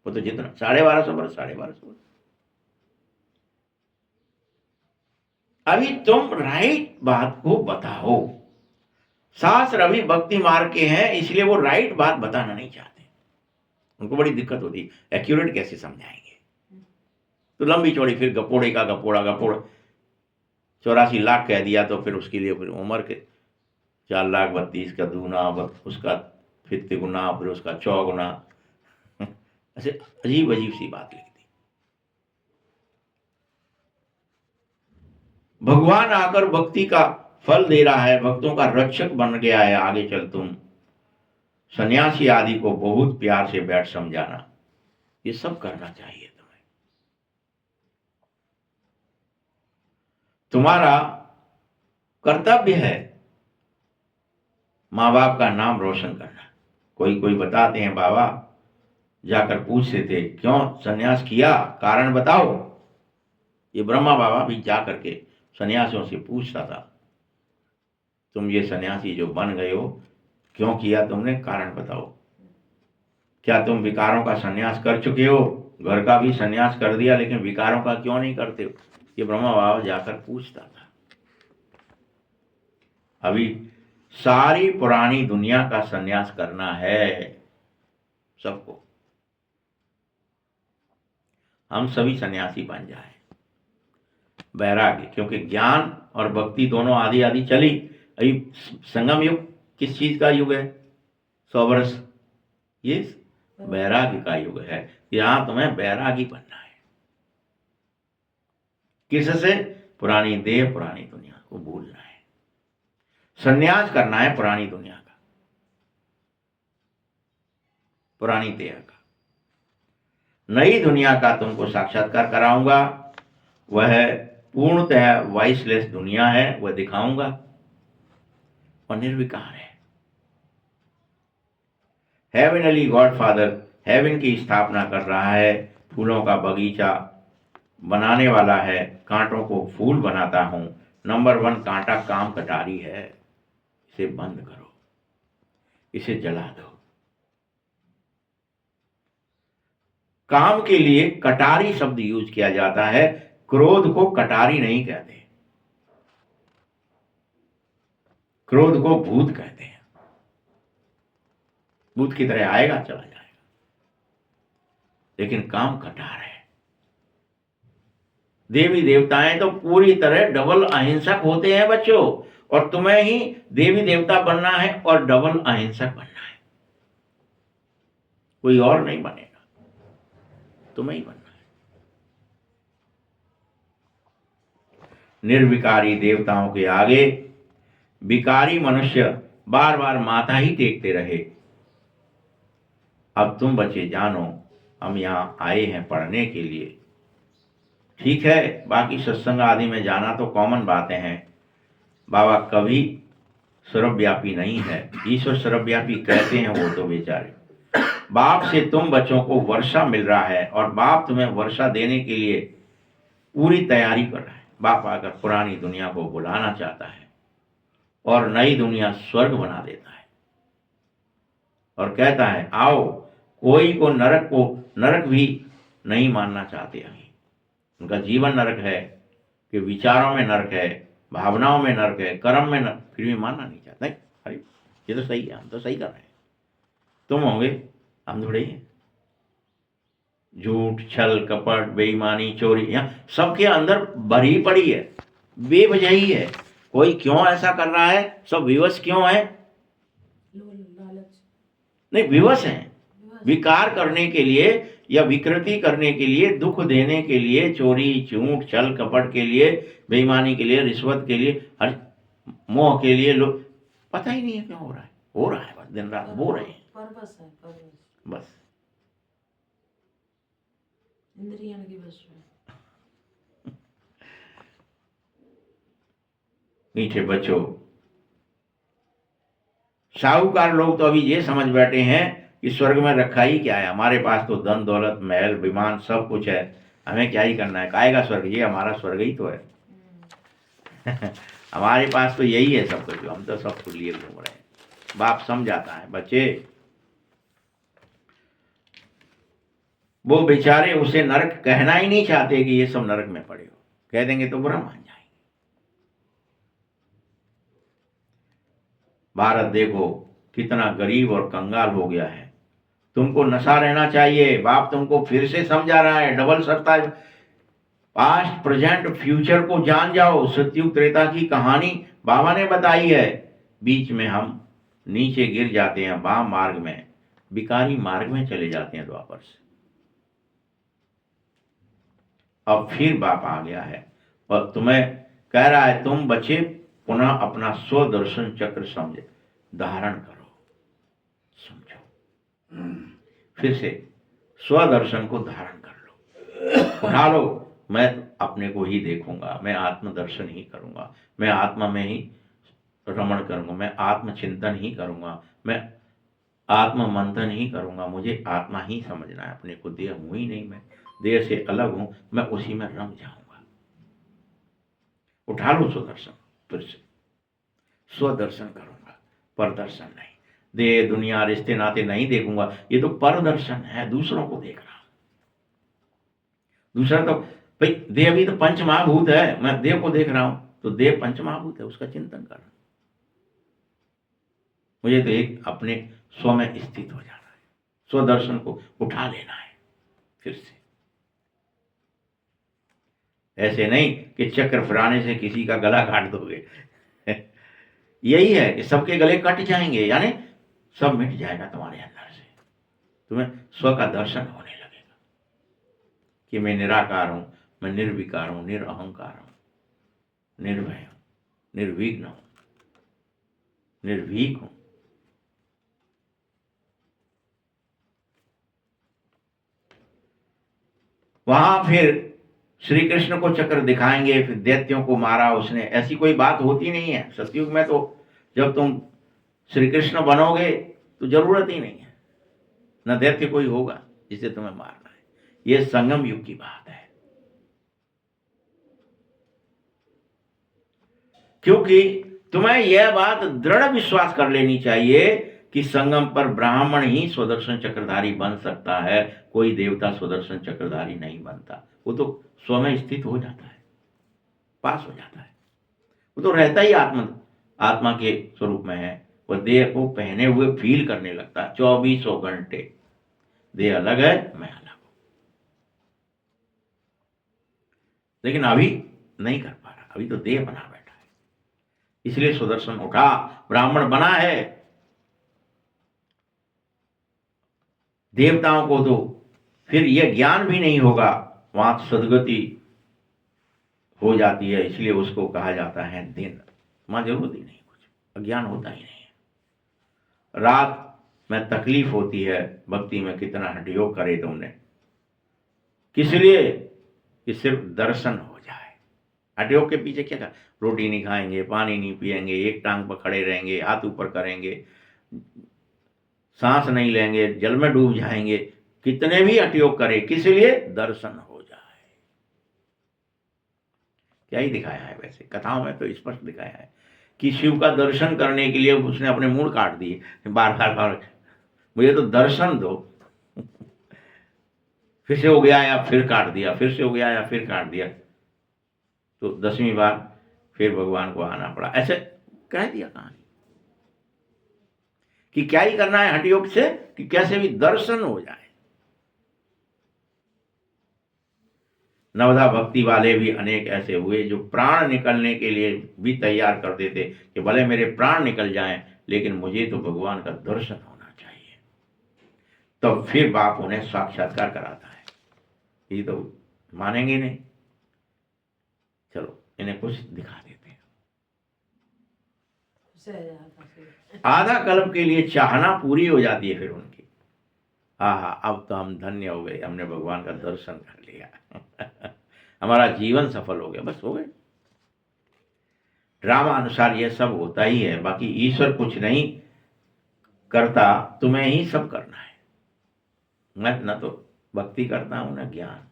वो तो जितना 1250 वर्ष 1250 वर्ष। अभी तुम राइट बात को बताओ। शास्त्र अभी भक्ति मार्ग के हैं, इसलिए वो राइट बात बताना नहीं चाहते, उनको बड़ी दिक्कत होती है, एक्यूरेट कैसे समझाएंगे। तो लंबी चौड़ी फिर गपोड़े का गपोड़ा, गपोड़ 84 लाख कह दिया तो फिर उसके लिए फिर उम्र के 4 लाख 32 का दूना, उसका फिर तिगुना, फिर उसका चौगुना, ऐसे अजीब अजीब सी बात लिख दी। भगवान आकर भक्ति का फल दे रहा है, भक्तों का रक्षक बन गया है, आगे चल तुम सन्यासी आदि को बहुत प्यार से बैठ समझाना, ये सब करना चाहिए तुम्हें। तुम्हारा कर्तव्य है माँ बाप का नाम रोशन करना। कोई कोई बताते हैं बाबा, जाकर पूछते थे क्यों सन्यास किया, कारण बताओ। ये ब्रह्मा बाबा भी जाकर के सन्यासियों से पूछता था, तुम ये सन्यासी जो बन गए हो क्यों किया तुमने, कारण बताओ। क्या तुम विकारों का सन्यास कर चुके हो, घर का भी सन्यास कर दिया लेकिन विकारों का क्यों नहीं करते हो, ये ब्रह्मा बाबा जाकर पूछता था। अभी सारी पुरानी दुनिया का सन्यास करना है सबको, हम सभी सन्यासी बन जाए। वैराग्य, क्योंकि ज्ञान और भक्ति दोनों आधी आधी चली। अभी संगम युग किस चीज का युग है, 100 वर्ष, ये वैराग्य का युग है। यहां तुम्हें वैरागी बनना है। किससे, पुरानी देह पुरानी दुनिया को भूलना है, सन्यास करना है पुरानी दुनिया का, पुरानी देह का। नई दुनिया का तुमको साक्षात्कार कराऊंगा, वह पूर्णतः वॉइसलेस दुनिया है, वह दिखाऊंगा और निर्विकार है। हेवनली गॉडफादर हेवन की स्थापना कर रहा है, फूलों का बगीचा बनाने वाला है, कांटों को फूल बनाता हूं। नंबर 1 कांटा काम कटारी है, इसे बंद करो, इसे जला दो। काम के लिए कटारी शब्द यूज किया जाता है, क्रोध को कटारी नहीं कहते, क्रोध को भूत कहते हैं। भूत की तरह आएगा चला जाएगा, लेकिन काम कटार है। देवी देवताएं तो पूरी तरह डबल अहिंसक होते हैं बच्चों, और तुम्हें ही देवी देवता बनना है और डबल अहिंसक बनना है, कोई और नहीं बनेगा, तुम्हें ही बनना है। निर्विकारी देवताओं के आगे विकारी मनुष्य बार बार माथा ही टेकते रहे। अब तुम बच्चे जानो, हम यहां आए हैं पढ़ने के लिए। ठीक है, बाकी सत्संग आदि में जाना तो कॉमन बातें हैं। बाबा कभी सर्वव्यापी नहीं है, ईश्वर सर्वव्यापी कहते हैं वो तो बेचारे। बाप से तुम बच्चों को वर्षा मिल रहा है और बाप तुम्हें वर्षा देने के लिए पूरी तैयारी कर रहा है। बाप आकर पुरानी दुनिया को बुलाना चाहता है और नई दुनिया स्वर्ग बना देता है। और कहता है आओ, कोई को नरक भी नहीं मानना चाहते अभी। उनका जीवन नरक है कि विचारों में नरक है, भावनाओं में नरक है, कर्म में नरक, फिर भी मानना नहीं चाहते। नहीं, अरे ये तो सही है, हम तो सही कर रहे हैं, तुम होंगे, हम थोड़े ही हैं। झूठ, छल, कपट, बेईमानी, चोरी यहाँ सबके अंदर भरी पड़ी है, बेवजही है। कोई क्यों ऐसा कर रहा है? सब विवश क्यों है? लालच, नहीं, विवश हैं, विवश। विकार करने के लिए या विकृति करने के लिए, दुख देने के लिए, चोरी, झूठ, छल, कपट के लिए, बेईमानी के लिए, रिश्वत के लिए, हर मोह के लिए लोग, पता ही नहीं है क्यों हो रहा है, हो रहा है, बस दिन रात बो रहे हैं, परवश है, परवश, बस। इंद्रियन की वश में। मीठे बच्चों, साहूकार लोग तो अभी ये समझ बैठे हैं कि स्वर्ग में रखा ही क्या है, हमारे पास तो धन दौलत, महल, विमान सब कुछ है, हमें क्या ही करना है, काहेगा स्वर्ग, ये हमारा स्वर्ग ही तो है। हमारे पास तो यही है सब कुछ, हम तो सब कुछ लिए घूम रहे हैं। बाप समझाता है, बच्चे वो बेचारे उसे नरक कहना ही नहीं चाहते कि ये सब नरक में पड़े हो, कह देंगे तो बुरा मान जाएंगे। भारत देखो कितना गरीब और कंगाल हो गया है। तुमको नशा रहना चाहिए, बाप तुमको फिर से समझा रहा है, डबल सत्ता, पास्ट प्रेजेंट फ्यूचर को जान जाओ। सतयुग त्रेता की कहानी बाबा ने बताई है। बीच में हम नीचे गिर जाते हैं, वाम मार्ग में, विकारी मार्ग में चले जाते हैं द्वापर से। अब फिर बाप आ गया है और तुम्हें कह रहा है, तुम बच्चे पुनः अपना स्वदर्शन चक्र समझे धारण करो, समझो, फिर से स्वदर्शन को धारण कर लो, उठा लो। मैं अपने को ही देखूंगा, मैं आत्मदर्शन ही करूंगा, मैं आत्मा में ही रमण करूंगा, मैं आत्मचिंतन ही करूंगा, मैं आत्म मंथन ही करूंगा। मुझे आत्मा ही समझना है, अपने को देह हूं ही नहीं, मैं देह से अलग हूं, मैं उसी में रम जाऊंगा। उठा लो स्वदर्शन, फिर से स्वदर्शन करूंगा, परदर्शन नहीं। देह दुनिया रिश्ते नाते नहीं देखूंगा, ये तो परदर्शन है, दूसरों को देख रहा हूं। दूसरा तो भाई देह भी तो पंच महाभूत है, मैं देह को देख रहा हूं, तो देह पंच महाभूत है, उसका चिंतन कर रहा हूं। मुझे तो एक अपने स्व में स्थित हो जाना है, स्वदर्शन को उठा लेना है फिर से। ऐसे नहीं कि चक्र फिराने से किसी का गला काट दोगे। यही है कि सबके गले कट जाएंगे, यानी सब मिट जाएगा तुम्हारे अंदर से, तुम्हें स्व का दर्शन होने लगेगा कि मैं निराकार हूं, मैं निर्विकार हूं, निरअहंकार हूं, निर्भय हूं, निर्विघ्न हूं, निर्भीक हूं। वहां फिर श्री कृष्ण को चक्र दिखाएंगे, फिर दैत्यों को मारा उसने, ऐसी कोई बात होती नहीं है। सतयुग में तो जब तुम श्री कृष्ण बनोगे तो जरूरत ही नहीं है, न दैत्य कोई होगा जिसे तुम्हें मारना है। यह संगम युग की बात है, क्योंकि तुम्हें यह बात दृढ़ विश्वास कर लेनी चाहिए कि संगम पर ब्राह्मण ही स्वदर्शन चक्रधारी बन सकता है, कोई देवता स्वदर्शन चक्रधारी नहीं बनता। वो तो स्व में स्थित हो जाता है, पास हो जाता है, वो तो रहता ही आत्मा के स्वरूप में है। वह देह को पहने हुए फील करने लगता है 24 घंटे। देह अलग है, मैं अलग हूं, लेकिन अभी नहीं कर पा रहा, अभी तो देह बना बैठा है। इसलिए सुदर्शन उठा, ब्राह्मण बना है। देवताओं को तो फिर यह ज्ञान भी नहीं होगा, वहां सदगति हो जाती है, इसलिए उसको कहा जाता है दिन। वहां जरूरत ही नहीं, कुछ अज्ञान होता ही नहीं है। रात में तकलीफ होती है, भक्ति में कितना हठयोग करे तुमने, किस लिए? कि सिर्फ दर्शन हो जाए। हठयोग के पीछे क्या था? रोटी नहीं खाएंगे, पानी नहीं पिएंगे, एक टांग पर खड़े रहेंगे, हाथ ऊपर करेंगे, सांस नहीं लेंगे, जल में डूब जाएंगे। कितने भी हठयोग करे, किस लिए? दर्शन हो जाए। क्या ही दिखाया है, वैसे कथाओं में तो स्पष्ट दिखाया है कि शिव का दर्शन करने के लिए उसने अपने मूड काट दिए, बार बार मुझे तो दर्शन दो। फिर से हो गया या फिर काट दिया, फिर से हो गया या फिर काट दिया। तो 10वीं बार फिर भगवान को आना पड़ा। ऐसे कह दिया कहानी कि क्या ही करना है हठ योग से कि कैसे भी दर्शन हो जाए। नवदा भक्ति वाले भी अनेक ऐसे हुए जो प्राण निकलने के लिए भी तैयार कर देते कि भले मेरे प्राण निकल जाएं, लेकिन मुझे तो भगवान का दर्शन होना चाहिए। तो फिर बाप उन्हें साक्षात्कार कराता है। ये तो मानेंगे नहीं, चलो इन्हें कुछ दिखा देते हैं। आधा कल्प के लिए चाहना पूरी हो जाती है फिर उनकी। आहा, अब तो हम धन्य हो गए, हमने भगवान का दर्शन कर लिया। हमारा जीवन सफल हो गया, बस हो गए। ड्रामा अनुसार यह सब होता ही है, बाकी ईश्वर कुछ नहीं करता, तुम्हें ही सब करना है। मैं न तो भक्ति करता हूं न ज्ञान,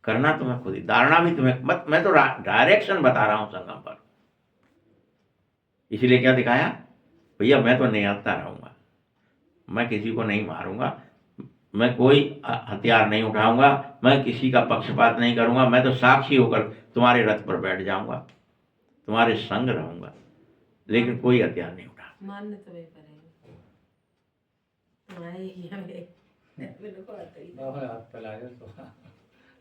करना तुम्हें खुद ही, धारणा भी तुम्हें मत। मैं तो डायरेक्शन बता रहा हूं संगम पर। इसलिए क्या दिखाया भैया, मैं तो निहत्था रहूंगा, मैं किसी को नहीं मारूंगा, मैं कोई हथियार नहीं उठाऊंगा, मैं किसी का पक्षपात नहीं करूंगा, मैं तो साक्षी होकर तुम्हारे रथ पर बैठ जाऊंगा, तुम्हारे संग रहूंगा, लेकिन कोई हथियार नहीं उठा। मानने तो वही करेंगे तुम्हारे ही हमें मेरे को आता ही बाबा हाथ फैलाया तो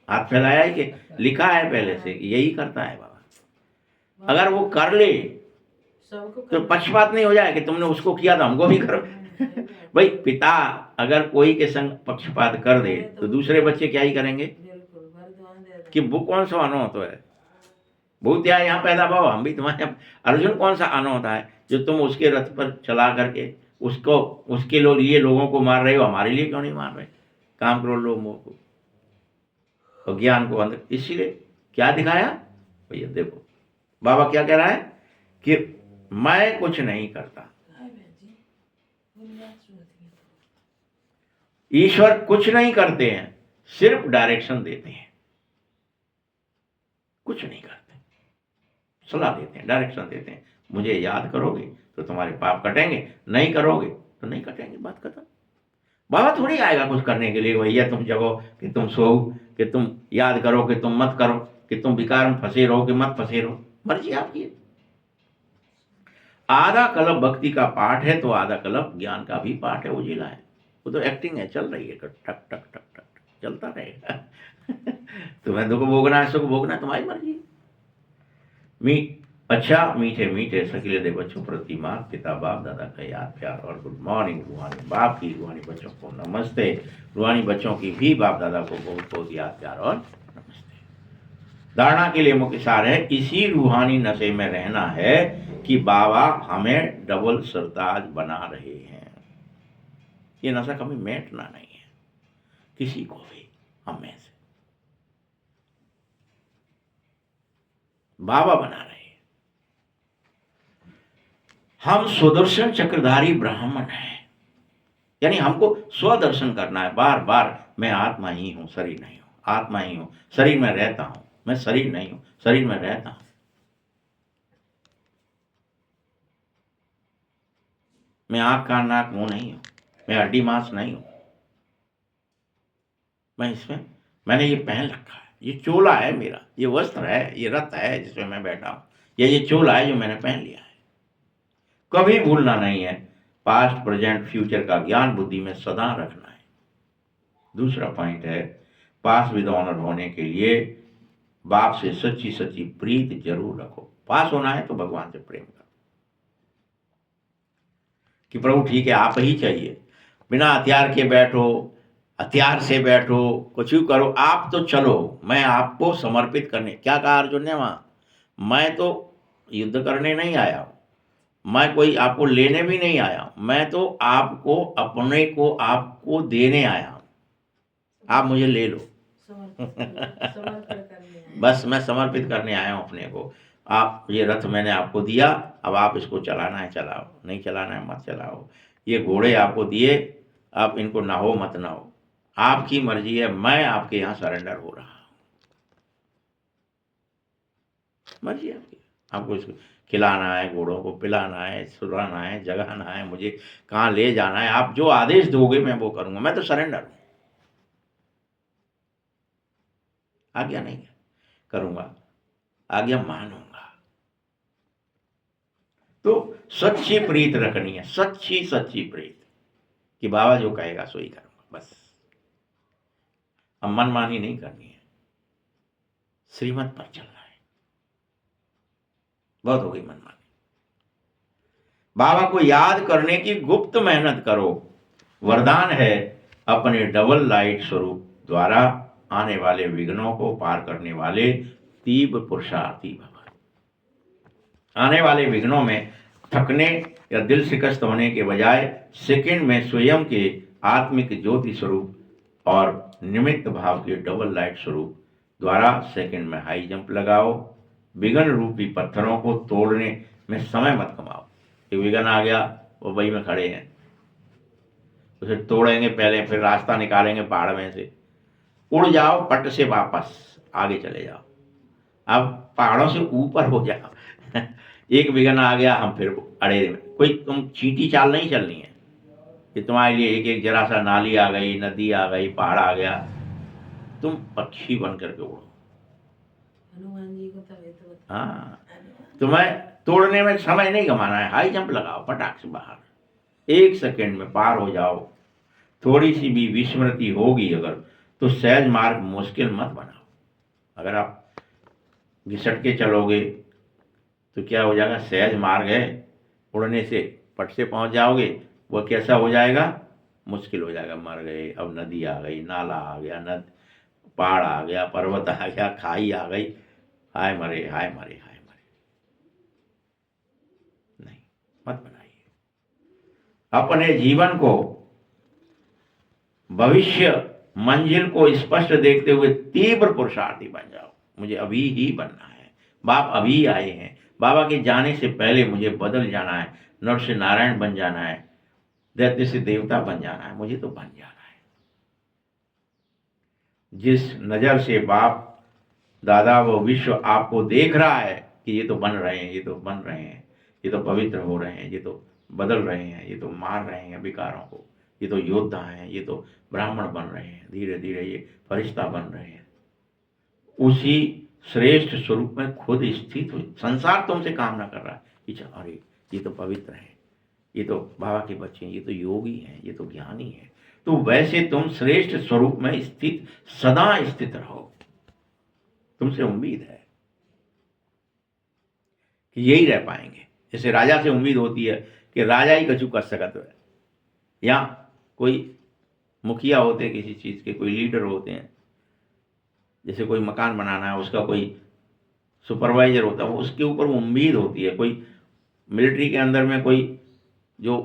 हाथ फैलाया है कि लिखा है पहले से कि यही करता है बाबा। अगर वो कर ले सबको तो पक्षपात नहीं हो जाए कि तुमने उसको किया तो हमको भी करो। भाई पिता अगर कोई के संग पक्षपात कर दे तो दूसरे बच्चे क्या ही करेंगे बिल्कुल वरदान दे दे। कि वो कौन सा अनोत है, भूत या यहाँ पैदा भाव हम भी तुम्हारे। अर्जुन कौन सा अनोत है जो तुम उसके रथ पर चला करके उसको उसके लिए लोगों को मार रहे हो, हमारे लिए क्यों नहीं मार रहे? काम क्रोध लोभ मोह को और ज्ञान को अंदर। इसीलिए क्या दिखाया भैया, देखो बाबा क्या कह रहा है कि मैं कुछ नहीं करता, ईश्वर कुछ नहीं करते हैं, सिर्फ डायरेक्शन देते हैं, कुछ नहीं करते, सलाह देते हैं, डायरेक्शन देते हैं। मुझे याद करोगे तो तुम्हारे पाप कटेंगे, नहीं करोगे तो नहीं कटेंगे, बात खत्म। बाबा थोड़ी आएगा कुछ करने के लिए भैया तुम जगो कि तुम सो, कि तुम याद करो कि तुम मत करो, कि तुम विकार में फंसे रहो कि मत फंसे रहो, मर्जी आपकी है। आधा कल्प भक्ति का पाठ है तो आधा कल्प ज्ञान का भी पाठ है, उजिला है। वो तो एक्टिंग है, चल रही है, टक टक टक टक टक चलता रहेगा। तुम्हें दुख भोगना है, सुख भोगना तुम्हारी मर्जी। अच्छा मीठे मीठे सकीले दे बच्चों प्रति माँ पिता बाप दादा का याद प्यार और गुड मॉर्निंग। रूहानी बाप की, रूहानी बच्चों को नमस्ते, रूहानी बच्चों की भी बाप दादा को बहुत बहुत याद प्यार और नमस्ते। धारणा के लिए मुख्य सार है, इसी रूहानी नशे में रहना है कि बाबा हमें डबल सरताज बना रहे हैं। ये नशा कभी मिटना नहीं है किसी को भी, हमें से बाबा बना रहे हैं। हम स्वदर्शन चक्रधारी ब्राह्मण हैं, यानी हमको स्वदर्शन करना है बार बार। मैं आत्मा ही हूं, शरीर नहीं हूं, आत्मा ही हूं, शरीर में रहता हूं, मैं शरीर नहीं हूं, शरीर में रहता हूं। मैं आंख कान नाक मुंह नहीं हूं, मैं हड्डी मांस नहीं हूं, मैं इसमें मैंने ये पहन रखा है, ये चोला है मेरा, ये वस्त्र है, ये रथ है जिसमें मैं बैठा हूं, या ये चोला है जो मैंने पहन लिया है। कभी भूलना नहीं है, पास्ट प्रेजेंट फ्यूचर का ज्ञान बुद्धि में सदा रखना है। दूसरा पॉइंट है, पास विद ऑनर होने के लिए बाप से सच्ची सच्ची प्रीत जरूर रखो। पास होना है तो भगवान से प्रेम करो कि प्रभु ठीक है आप ही चाहिए, बिना हथियार के बैठो, हथियार से बैठो, कुछ भी करो, आप तो चलो, मैं आपको समर्पित करने। क्या कहा अर्जुन ने वहां, मैं तो युद्ध करने नहीं आया हूं, मैं कोई आपको लेने भी नहीं आया हूं, मैं तो आपको अपने को आपको देने आया हूं, आप मुझे ले लो। समर्पण करने बस मैं समर्पित करने आया हूं अपने को। आप ये रथ मैंने आपको दिया, अब आप इसको चलाना है चलाओ, नहीं चलाना है मत चलाओ। ये घोड़े आपको दिए, आप इनको नहो मत नहो, आपकी मर्जी है, मैं आपके यहाँ सरेंडर हो रहा हूं, मर्जी आपकी। आपको इसको खिलाना है, घोड़ों को पिलाना है, सुलाना है, जगाना है, मुझे कहाँ ले जाना है, आप जो आदेश दोगे मैं वो करूँगा। मैं तो सरेंडर हूँ, आज्ञा नहीं करूँगा, आज्ञा मानूंगा। तो सच्ची प्रीत रखनी है, सच्ची सच्ची प्रीत, कि बाबा जो कहेगा सो ही करूँगा बस। अब मनमानी नहीं करनी है, श्रीमत पर चलना है। बहुत हो गई मनमानी। बाबा को याद करने की गुप्त मेहनत करो, वरदान है अपने डबल लाइट स्वरूप द्वारा आने वाले विघ्नों को पार करने वाले तीव्र पुरुषार्थी भव। आने वाले विघ्नों में थकने या दिल शिकस्त होने के बजाय सेकंड में स्वयं के आत्मिक ज्योति स्वरूप और निमित्त भाव के डबल लाइट स्वरूप द्वारा सेकंड में हाई जंप लगाओ। विघ्न रूपी पत्थरों को तोड़ने में समय मत कमाओ। एक विघ्न आ गया, वो वही में खड़े हैं, उसे तोड़ेंगे पहले, फिर रास्ता निकालेंगे पहाड़ में से, उड़ जाओ पट से, वापस आगे चले जाओ। अब पहाड़ों से ऊपर हो जाओ। एक विघ्न आ गया, हम फिर अड़े, कोई तुम चींटी चाल नहीं चलनी है कि तुम्हारे लिए एक एक जरा सा नाली आ गई, नदी आ गई, पहाड़ आ गया, तुम पक्षी बन करके उड़ो। हनुमान जी को तब तो बता। हाँ, तुम्हें तोड़ने में समय नहीं गंवाना है, हाई जंप लगाओ, पटाख से बाहर, 1 सेकंड में पार हो जाओ। थोड़ी सी भी विस्मृति होगी अगर, तो सहज मार्ग मुश्किल मत बनाओ। अगर आप घिसट के चलोगे तो क्या हो जाएगा, सहज मार्ग है, उड़ने से पट से पहुंच जाओगे, वह कैसा हो जाएगा, मुश्किल हो जाएगा। मर गए, अब नदी आ गई, नाला आ गया, पहाड़ आ गया, पर्वत आ गया, खाई आ गई, हाय मरे हाय मरे हाय मरे। नहीं, मत बनाइए। अपने जीवन को, भविष्य मंजिल को स्पष्ट देखते हुए तीव्र पुरुषार्थी बन जाओ। मुझे अभी ही बनना है, बाप अभी आए हैं, बाबा के जाने से पहले मुझे बदल जाना है, नर से नारायण बन जाना है, दैत्य से देवता बन जाना है, मुझे तो बन जाना है। जिस नजर से बाप दादा वो विश्व आपको देख रहा है कि ये तो बन रहे हैं, ये तो बन रहे हैं, ये तो पवित्र हो रहे हैं, ये तो बदल रहे हैं, ये तो मार रहे हैं विकारों को, ये तो योद्धा हैं, ये तो ब्राह्मण बन रहे हैं, धीरे धीरे ये फरिश्ता बन रहे हैं, उसी श्रेष्ठ स्वरूप में खुद स्थित हुई। संसार तुमसे काम ना कर रहा है कि अरे ये तो पवित्र है, ये तो बाबा के बच्चे हैं, ये तो योगी हैं, ये तो ज्ञानी है। तो वैसे तुम श्रेष्ठ स्वरूप में स्थित, सदा स्थित रहो। तुमसे उम्मीद है कि यही रह पाएंगे। जैसे राजा से उम्मीद होती है कि राजा ही कछु कर सकत है, या कोई मुखिया होते हैं किसी चीज के, कोई लीडर होते हैं, जैसे कोई मकान बनाना है, उसका कोई सुपरवाइजर होता है, वो उसके ऊपर उम्मीद होती है। कोई मिलिट्री के अंदर में कोई जो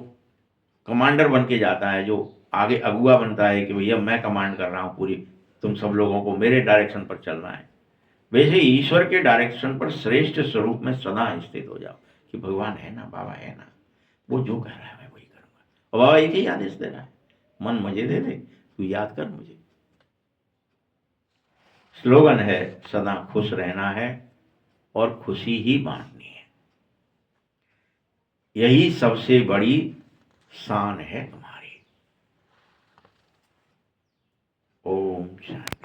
कमांडर बन के जाता है, जो आगे अगुआ बनता है कि भैया मैं कमांड कर रहा हूँ पूरी, तुम सब लोगों को मेरे डायरेक्शन पर चलना है। वैसे ईश्वर के डायरेक्शन पर श्रेष्ठ स्वरूप में सदा स्थित हो जाओ कि भगवान है ना, बाबा है ना, वो जो कह रहा है मैं वही करूँगा। और बाबा एक ही आदेश दे रहा है, मन मुझे दे दे, तू याद कर मुझे। स्लोगन है सदा खुश रहना है और खुशी ही बांटनी है, यही सबसे बड़ी शान है तुम्हारी। ओम शांति।